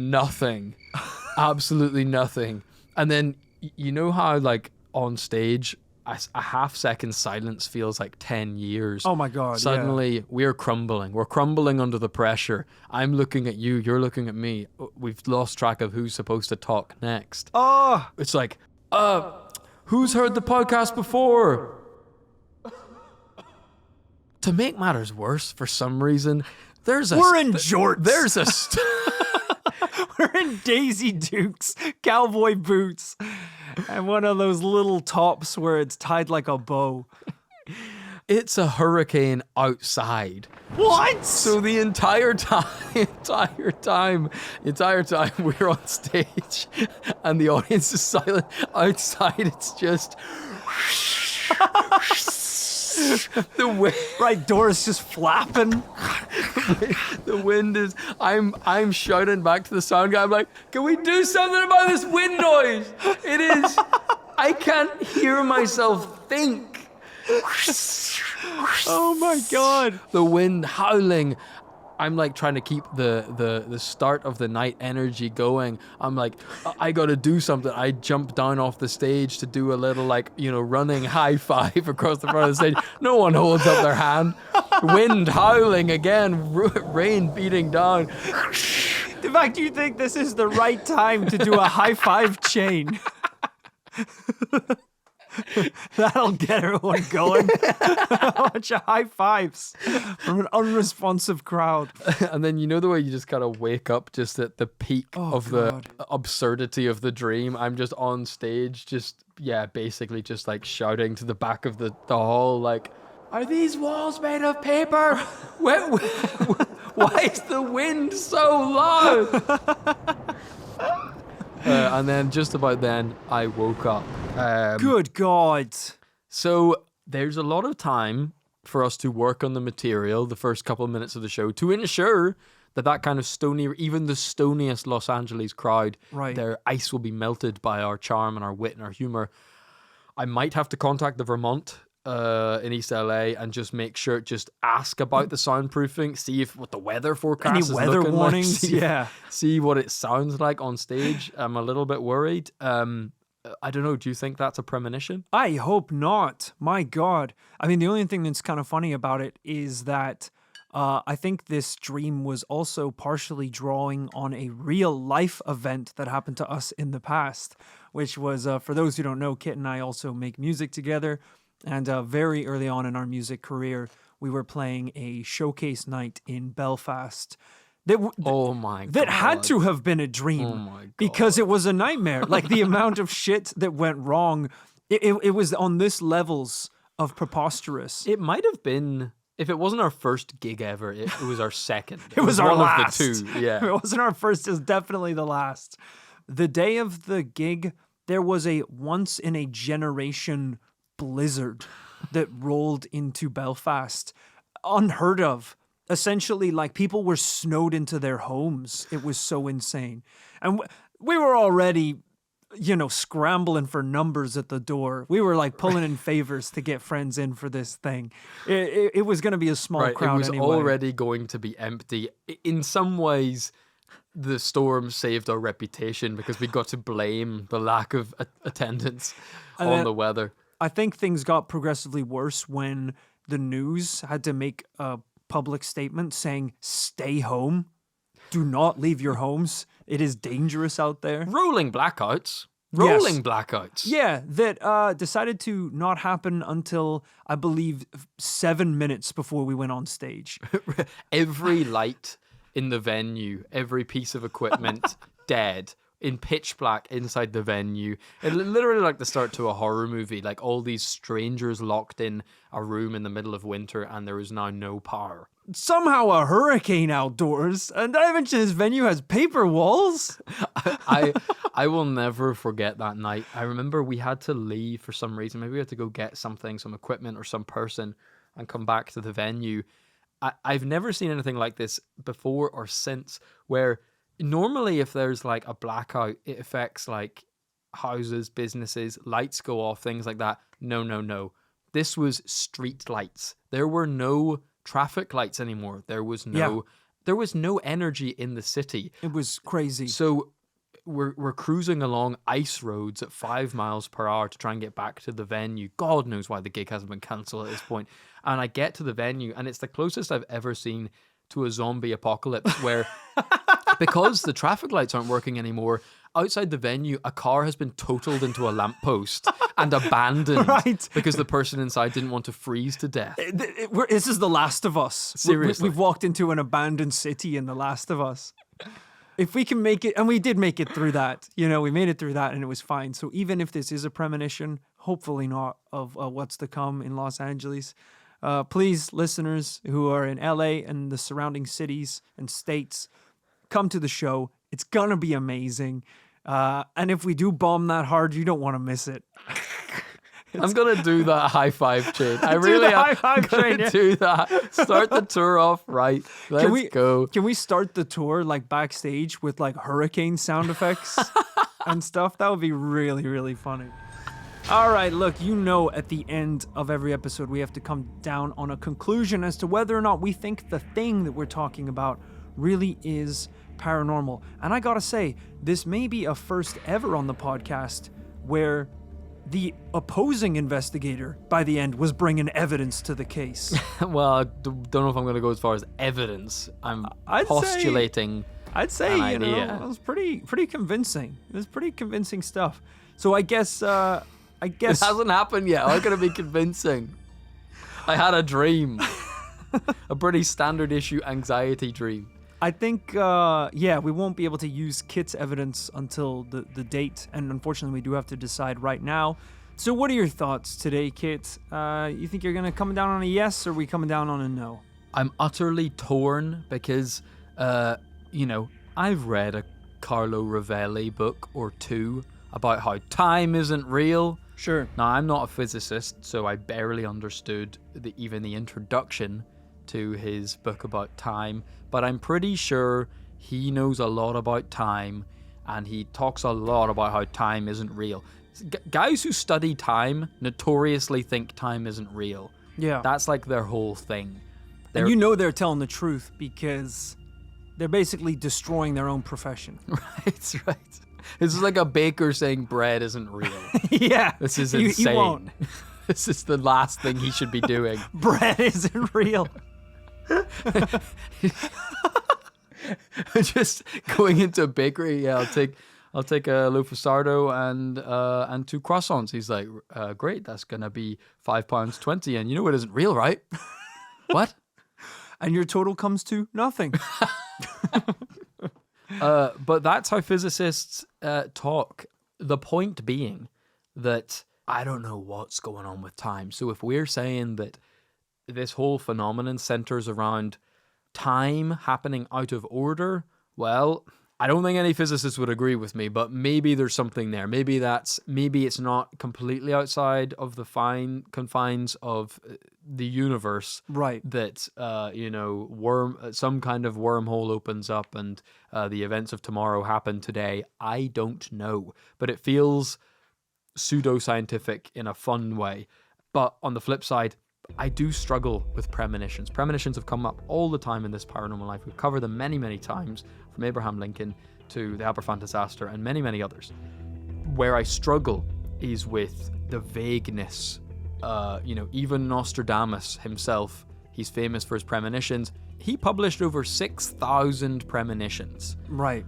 nothing. Absolutely nothing. And then, you know how, like, on stage, a half-second silence feels like 10 years. Oh, my God, Suddenly, we're crumbling. We're crumbling under the pressure. I'm looking at you. You're looking at me. We've lost track of who's supposed to talk next. Oh! It's like, who's heard the podcast before? To make matters worse, for some reason, We're in jorts. There's a... We're in Daisy Dukes, cowboy boots, and one of those little tops where it's tied like a bow. It's a hurricane outside. What? So the entire time we're on stage and the audience is silent. Outside, it's just... the wind, Right, doors just flapping. the wind is. I'm shouting back to the sound guy. I'm like, can we do something about this wind noise? It is. I can't hear myself think. Oh my God. The wind howling. I'm like trying to keep the start of the night energy going. I'm like, I gotta do something. I jump down off the stage to do a little, like, you know, running high five across the front of the stage. No one holds up their hand. Wind howling again, rain beating down. In fact, do you think this is the right time to do a high five chain? That'll get everyone going. A bunch of high fives from an unresponsive crowd. And then, you know, the way you just kind of wake up just at the peak of God. the absurdity of the dream. I'm just on stage, basically just like shouting to the back of the hall, like, are these walls made of paper? Why is the wind so loud? And then just about then, I woke up. Good God. So there's a lot of time for us to work on the material the first couple of minutes of the show to ensure that kind of stony, even the stoniest Los Angeles crowd, Right. their ice will be melted by our charm and our wit and our humor. I might have to contact the Vermont in East LA and just make sure, just ask about the soundproofing, see what the weather forecast Any is weather looking warnings? like, see what it sounds like on stage. I'm a little bit worried. I don't know. Do you think that's a premonition? I hope not. My God. I mean, the only thing that's kind of funny about it is that I think this dream was also partially drawing on a real life event that happened to us in the past, which was, for those who don't know, Kit and I also make music together. And very early on in our music career, we were playing a showcase night in Belfast. Oh my God. That had to have been a dream. Oh my God. Because it was a nightmare. Like the amount of shit that went wrong, it was on this levels of preposterous. It might have been, if it wasn't our first gig ever, it was our second. It was our one last. of the two. Yeah. If it wasn't our first, it was definitely the last. The day of the gig, there was a once in a generation blizzard that rolled into Belfast. Unheard of. Essentially, like, people were snowed into their homes. It was so insane. And we were already, you know, scrambling for numbers at the door. We were like pulling in favors to get friends in for this thing. It was going to be a small crowd. It was anyway. already going to be empty. In some ways, the storm saved our reputation because we got to blame the lack of attendance on the weather. I think things got progressively worse when the news had to make a public statement saying, stay home. Do not leave your homes. It is dangerous out there. Rolling blackouts. Yeah, that decided to not happen until, I believe, 7 minutes before we went on stage. Every light in the venue, every piece of equipment, dead. In pitch black inside the venue. It literally like the start to a horror movie, like all these strangers locked in a room in the middle of winter and there is now no power. Somehow a hurricane outdoors, and I mentioned this venue has paper walls. I will never forget that night. I remember we had to leave for some reason. Maybe we had to go get something, some equipment or some person, and come back to the venue. I've never seen anything like this before or since, where normally, if there's like a blackout, it affects like houses, businesses, lights go off, things like that. No. This was street lights. There were no traffic lights anymore. There was no there was no energy in the city. It was crazy. So we're cruising along ice roads at 5 miles per hour to try and get back to the venue. God knows why the gig hasn't been cancelled at this point. And I get to the venue, and it's the closest I've ever seen to a zombie apocalypse, where because the traffic lights aren't working anymore, outside the venue, a car has been totaled into a lamppost and abandoned because the person inside didn't want to freeze to death. This is The Last of Us. Seriously. We've walked into an abandoned city in The Last of Us. If we can make it, and we did make it through that, we made it through that and it was fine. So even if this is a premonition, hopefully not, of what's to come in Los Angeles, please, listeners who are in LA and the surrounding cities and states, come to the show. It's gonna be amazing. And if we do bomb that hard, you don't want to miss it. I'm gonna do that high five chain. I Do really the am high five gonna chain, yeah. do that. Start the tour off right. Let's go. Can we start the tour like backstage with like hurricane sound effects and stuff? That would be really, really funny. All right, look, at the end of every episode, we have to come down on a conclusion as to whether or not we think the thing that we're talking about really is paranormal. And I gotta say, this may be a first ever on the podcast where the opposing investigator by the end was bringing evidence to the case. Well, I don't know if I'm going to go as far as evidence. I'd postulating. I'd say, an idea. it was pretty convincing. It was pretty convincing stuff. So I guess It hasn't happened yet. How can it be convincing? I had a dream. A pretty standard issue anxiety dream. I think, we won't be able to use Kit's evidence until the date, and unfortunately we do have to decide right now. So what are your thoughts today, Kit? You think you're going to come down on a yes, or are we coming down on a no? I'm utterly torn because, I've read a Carlo Rovelli book or two about how time isn't real. Sure. Now, I'm not a physicist, so I barely understood even the introduction to his book about time, but I'm pretty sure he knows a lot about time, and he talks a lot about how time isn't real. Guys who study time notoriously think time isn't real. Yeah. That's like their whole thing. And they're telling the truth because they're basically destroying their own profession. Right. This is like a baker saying bread isn't real. Yeah. This is insane. You won't. This is the last thing he should be doing. Bread isn't real. Just going into a bakery, I'll take a loaf of sourdough and 2 croissants. He's like, great, that's gonna be £5.20, and you know it isn't real, right? What? And your total comes to nothing. But that's how physicists talk. The point being that I don't know what's going on with time. So if we're saying that this whole phenomenon centers around time happening out of order, well, I don't think any physicist would agree with me, but maybe there's something there. Maybe it's not completely outside of the confines of the universe. Right. That some kind of wormhole opens up and the events of tomorrow happen today. I don't know, but it feels pseudoscientific in a fun way. But on the flip side, I do struggle with premonitions. Premonitions have come up all the time in this Paranormal Life. We've covered them many, many times, from Abraham Lincoln to the Aberfan disaster and many, many others. Where I struggle is with the vagueness. Even Nostradamus himself, he's famous for his premonitions. He published over 6,000 premonitions. Right.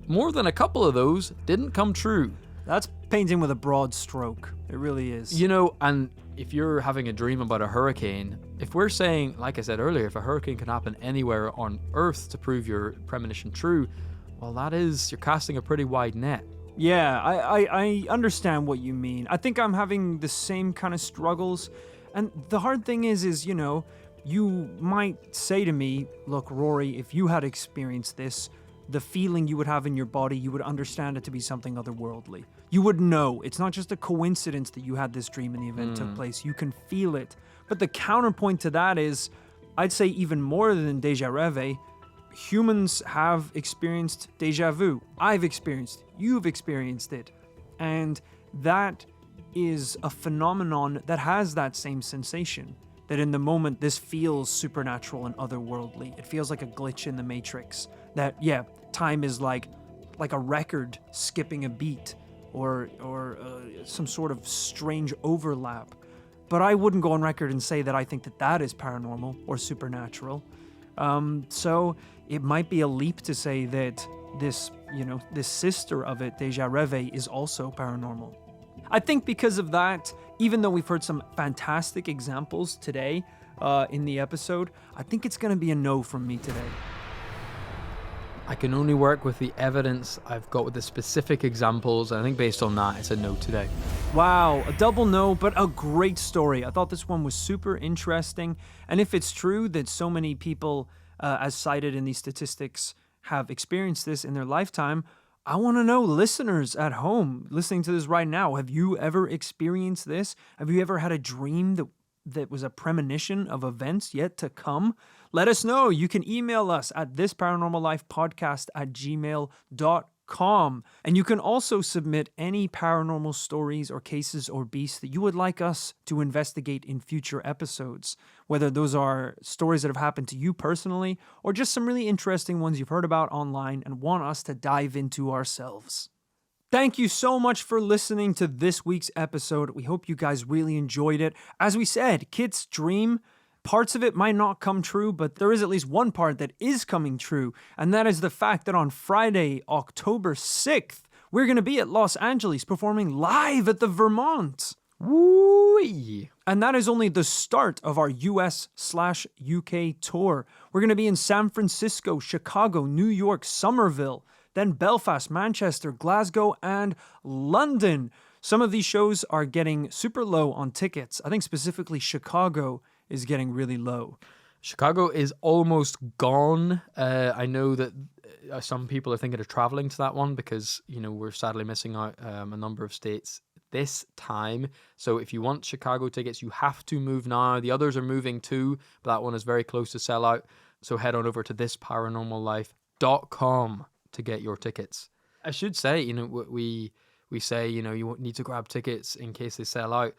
More than a couple of those didn't come true. That's painting with a broad stroke. It really is. And if you're having a dream about a hurricane, if we're saying, like I said earlier, if a hurricane can happen anywhere on Earth to prove your premonition true, well, you're casting a pretty wide net. Yeah, I understand what you mean. I think I'm having the same kind of struggles. And the hard thing is, you might say to me, look, Rory, if you had experienced this, the feeling you would have in your body, you would understand it to be something otherworldly. You would know. It's not just a coincidence that you had this dream and the event took place. You can feel it. But the counterpoint to that is, I'd say even more than Déjà Rêvé, humans have experienced déjà vu. I've experienced, you've experienced it. And that is a phenomenon that has that same sensation. that in the moment this feels supernatural and otherworldly. It feels like a glitch in the Matrix. That, yeah, time is like a record skipping a beat or some sort of strange overlap. But I wouldn't go on record and say that I think that is paranormal or supernatural. So it might be a leap to say that this sister of it, Déjà Rêvé, is also paranormal. I think because of that, even though we've heard some fantastic examples today in the episode, I think it's going to be a no from me today. I can only work with the evidence I've got with the specific examples. I think based on that, it's a no today. Wow, a double no, but a great story. I thought this one was super interesting. And if it's true that so many people, as cited in these statistics, have experienced this in their lifetime, I want to know, listeners at home listening to this right now, have you ever experienced this? Have you ever had a dream that was a premonition of events yet to come? Let us know. You can email us at thisparanormallifepodcast@gmail.com. And you can also submit any paranormal stories or cases or beasts that you would like us to investigate in future episodes. Whether those are stories that have happened to you personally or just some really interesting ones you've heard about online and want us to dive into ourselves. Thank you so much for listening to this week's episode. We hope you guys really enjoyed it. As we said, Kit's dream, parts of it might not come true, but there is at least one part that is coming true, and that is the fact that on Friday, October 6th, we're going to be at Los Angeles performing live at the Vermont. Woo-wee. And that is only the start of our US/UK tour. We're going to be in San Francisco, Chicago, New York, Somerville, then Belfast, Manchester, Glasgow, and London. Some of these shows are getting super low on tickets. I think specifically Chicago is getting really low. Chicago is almost gone. I know that some people are thinking of traveling to that one because, we're sadly missing out a number of states this time. So if you want Chicago tickets, you have to move now. The others are moving too, but that one is very close to sell out. So head on over to thisparanormallife.com to get your tickets. I should say, we say, you need to grab tickets in case they sell out.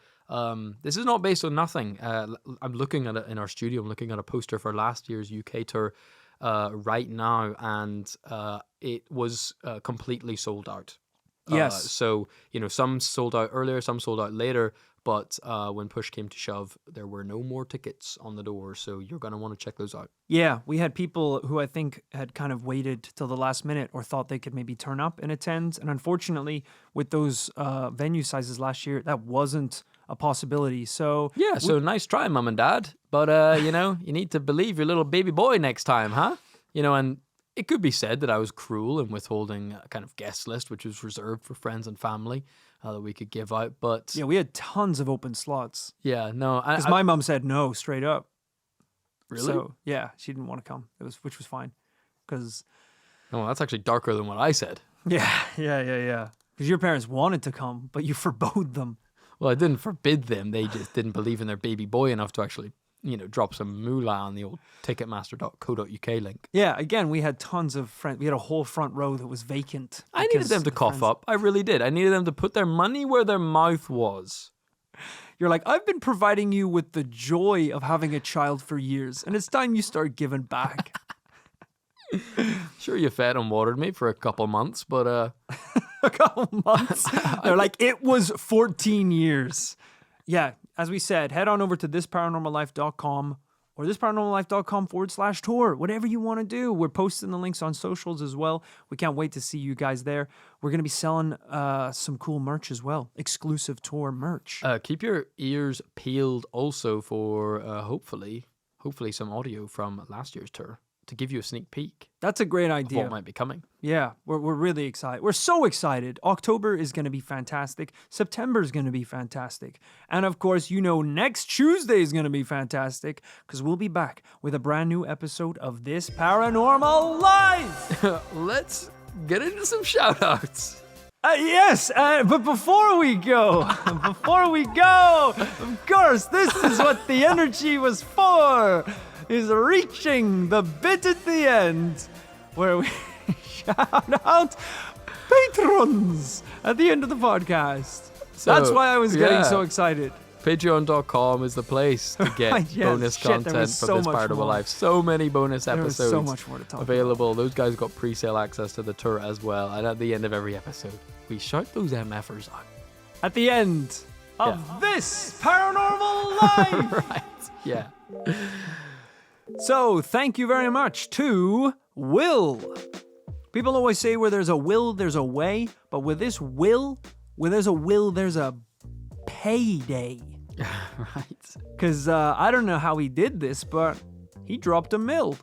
This is not based on nothing. I'm looking at it in our studio. I'm looking at a poster for last year's UK tour right now, and it was completely sold out. Yes. So, some sold out earlier, some sold out later, but when push came to shove, there were no more tickets on the door, so you're going to want to check those out. Yeah, we had people who I think had kind of waited till the last minute or thought they could maybe turn up and attend, and unfortunately, with those venue sizes last year, that wasn't a possibility. So yeah, nice try, Mum and Dad, but you need to believe your little baby boy next time, huh? And it could be said that I was cruel in withholding a kind of guest list, which was reserved for friends and family that we could give out. But yeah, we had tons of open slots. Yeah, no, because my mum said no straight up. Really? So yeah, she didn't want to come. Which was fine, because. Oh, that's actually darker than what I said. Yeah. Because your parents wanted to come, but you forbade them. Well, I didn't forbid them. They just didn't believe in their baby boy enough to actually, drop some moolah on the old ticketmaster.co.uk link. Yeah, again, we had tons of friends. We had a whole front row that was vacant. I needed them to cough up. I really did. I needed them to put their money where their mouth was. You're like, I've been providing you with the joy of having a child for years, and it's time you start giving back. Sure, you fed and watered me for a couple months, but a couple months. They're like, it was 14 years. Yeah, as we said, head on over to thisparanormallife.com or thisparanormallife.com/tour, whatever you want to do. We're posting the links on socials as well. We can't wait to see you guys there. We're going to be selling some cool merch as well, exclusive tour merch. Keep your ears peeled also for hopefully some audio from last year's tour, to give you a sneak peek. That's a great idea. Of what might be coming. Yeah, we're really excited. We're so excited. October is going to be fantastic. September is going to be fantastic. And of course, next Tuesday is going to be fantastic because we'll be back with a brand new episode of This Paranormal Life. Let's get into some shoutouts. Yes, but before we go, of course, this is what the energy was for. Is reaching the bit at the end where we shout out patrons at the end of the podcast. So, that's why I was getting so excited. Patreon.com is the place to get Yes, bonus shit, there content was from so this much Paranormal more. Life. So many bonus There was episodes so much more to talk available. Those guys got pre-sale access to the tour as well. And at the end of every episode, we shout those MFers out. At the end of this Paranormal Life. Right. Yeah. So, thank you very much to Will. People always say where there's a will, there's a way. But with this will, where there's a will, there's a payday. Right. Because I don't know how he did this, but he dropped $1 million.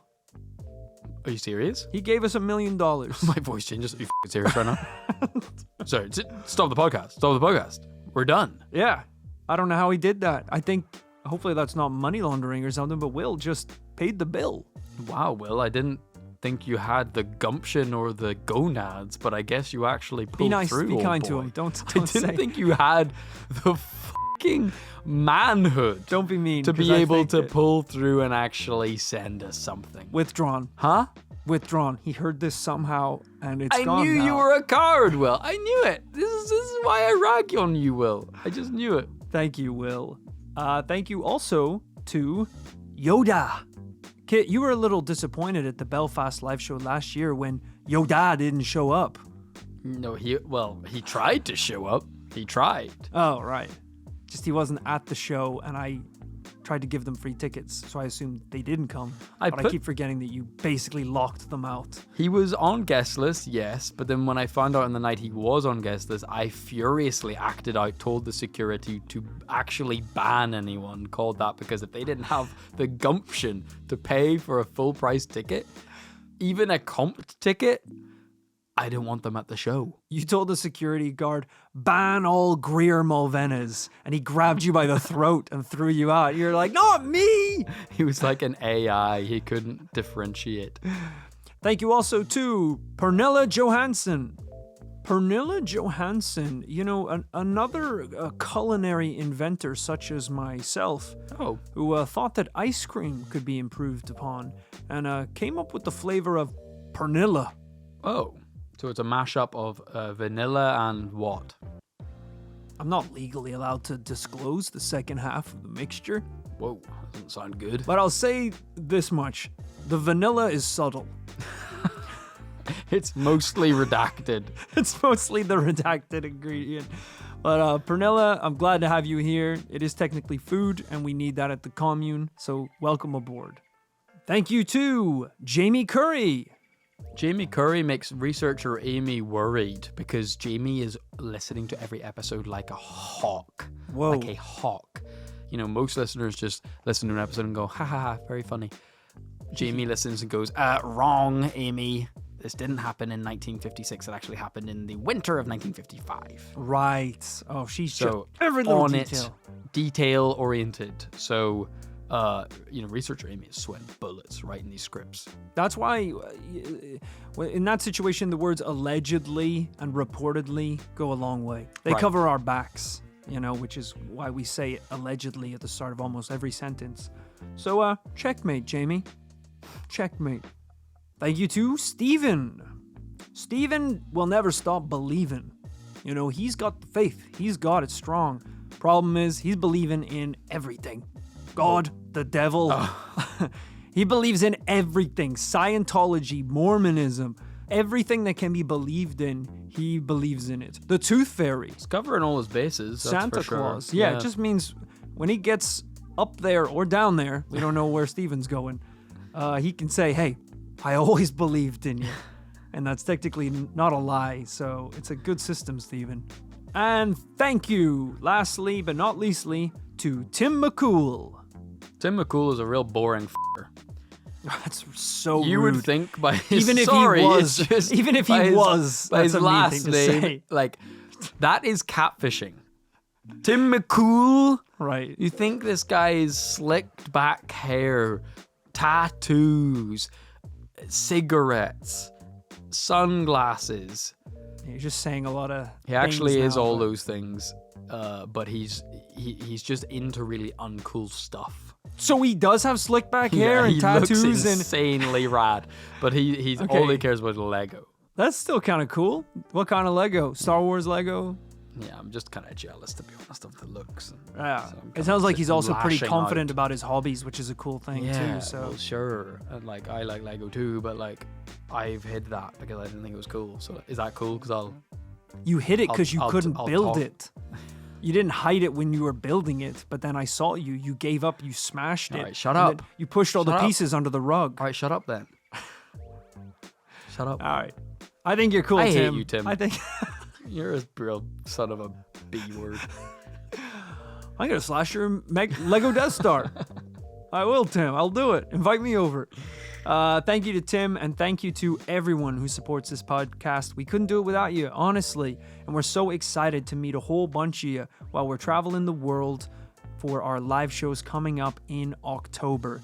Are you serious? He gave us $1 million. My voice changes. Are you f***ing serious right now? Sorry. Stop the podcast. Stop the podcast. We're done. Yeah. I don't know how he did that. I think, hopefully that's not money laundering or something, but Will just paid the bill. Wow, Will, I didn't think you had the gumption or the gonads, but I guess you actually pulled Be nice, through. be old kind boy. to him. Don't I didn't say. think you had the fucking manhood Don't be mean. to 'cause be I able think to that- pull through and actually send us something. Withdrawn. Huh? Withdrawn. He heard this somehow, and it's I gone knew now. you were a coward, Will. I knew it. This is why I rag on you, Will. I just knew it. Thank you, Will. Thank you also to Yoda. Kit, you were a little disappointed at the Belfast live show last year when Yoda didn't show up. No, he tried to show up. He tried. Oh, right. Just he wasn't at the show, and I tried to give them free tickets, so I assumed they didn't come. I But I keep forgetting that you basically locked them out. He was on guest list, yes, but then when I found out on the night he was on guest list, I furiously acted out, told the security to actually ban anyone called that, because if they didn't have the gumption to pay for a full price ticket, even a comped ticket, I didn't want them at the show. You told the security guard, ban all Greer Mulvenas, and he grabbed you by the throat and threw you out. You're like, not me! He was like an AI. He couldn't differentiate. Thank you also to Pernilla Johansson. Pernilla Johansson, you know, another culinary inventor such as myself, who thought that ice cream could be improved upon, and came up with the flavor of Pernilla. Oh, so it's a mashup of vanilla and what? I'm not legally allowed to disclose the second half of the mixture, Whoa, doesn't sound good. but I'll say this much. The vanilla is subtle. It's mostly redacted. It's mostly the redacted ingredient. But Pernilla, I'm glad to have you here. It is technically food, and we need that at the commune, so welcome aboard. Thank you to Jamie Curry. Jamie Curry makes researcher Amy worried because Jamie is listening to every episode like a hawk. Whoa. Like a hawk. You know, most listeners just listen to an episode and go, ha ha ha, very funny. Jamie listens and goes, wrong, Amy. This didn't happen in 1956. It actually happened in the winter of 1955. Right. Oh, she's So just every little on detail. it, detail oriented. So, researcher Amy is sweating bullets writing these scripts. That's why, in that situation, the words allegedly and reportedly go a long way. They Right. cover our backs, you know, which is why we say allegedly at the start of almost every sentence. So, checkmate, Jamie. Checkmate. Thank you to Steven. Steven will never stop believing. You know, he's got the faith. He's got it strong. Problem is, he's believing in everything. God, the devil. He believes in everything. Scientology, Mormonism, everything that can be believed in, he believes in it. The Tooth Fairy. It's covering all his bases. That's Santa for sure. Claus. Yeah, it just means when he gets up there or down there, we don't know where Steven's going, he can say, hey, I always believed in you. And that's technically not a lie, so it's a good system, Steven. And thank you, lastly but not leastly, to Tim McCool. Tim McCool is a real boring f***er. That's so You rude. would think by his Even if sorry, he was, it's just even if he by his- was, by that's his a mean last thing to name, say. like that is catfishing. Tim McCool. Right. You think this guy's slicked back hair, tattoos, cigarettes, sunglasses. You're just saying a lot of He actually things is now, all but- those things, but he's just into really uncool stuff. So he does have slick back hair and he tattoos, looks and insanely rad, but he's all Okay. he cares about is Lego. that's still kind of cool. What kind of Lego? Star Wars Lego? Yeah, I'm just kind of jealous, to be honest, of the looks. Yeah. So I'm It kinda sounds like just he's also pretty lashing confident out. about his hobbies, which is a cool thing Yeah, too. So well, sure. And like, I like Lego too, but like, I've hid that because I didn't think it was cool. So is that cool? Because you hid it because you couldn't I'll build talk. it. You didn't hide it when you were building it, but then I saw you. You gave up. You smashed it. Alright, shut and up. then you pushed all Shut the up. pieces under the rug. All right, shut up then. Shut up. All right. I think you're cool, I hate Tim. you, Tim. I think You're a real son of a B word. I'm gonna slash your Lego Death Star. I will, Tim. I'll do it. Invite me over. Thank you to Tim, and thank you to everyone who supports this podcast. We couldn't do it without you, honestly. And we're so excited to meet a whole bunch of you while we're traveling the world for our live shows coming up in October.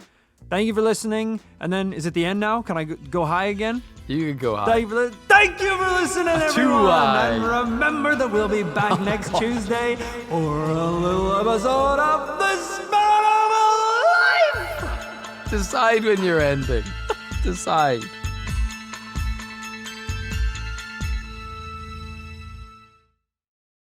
Thank you for listening. And then, is it the end now? Can I go high again? You can go high. Thank you for listening, everyone. high. And remember that we'll be back next Tuesday for a little episode of This Paranormal Life. Decide when you're ending. Decide.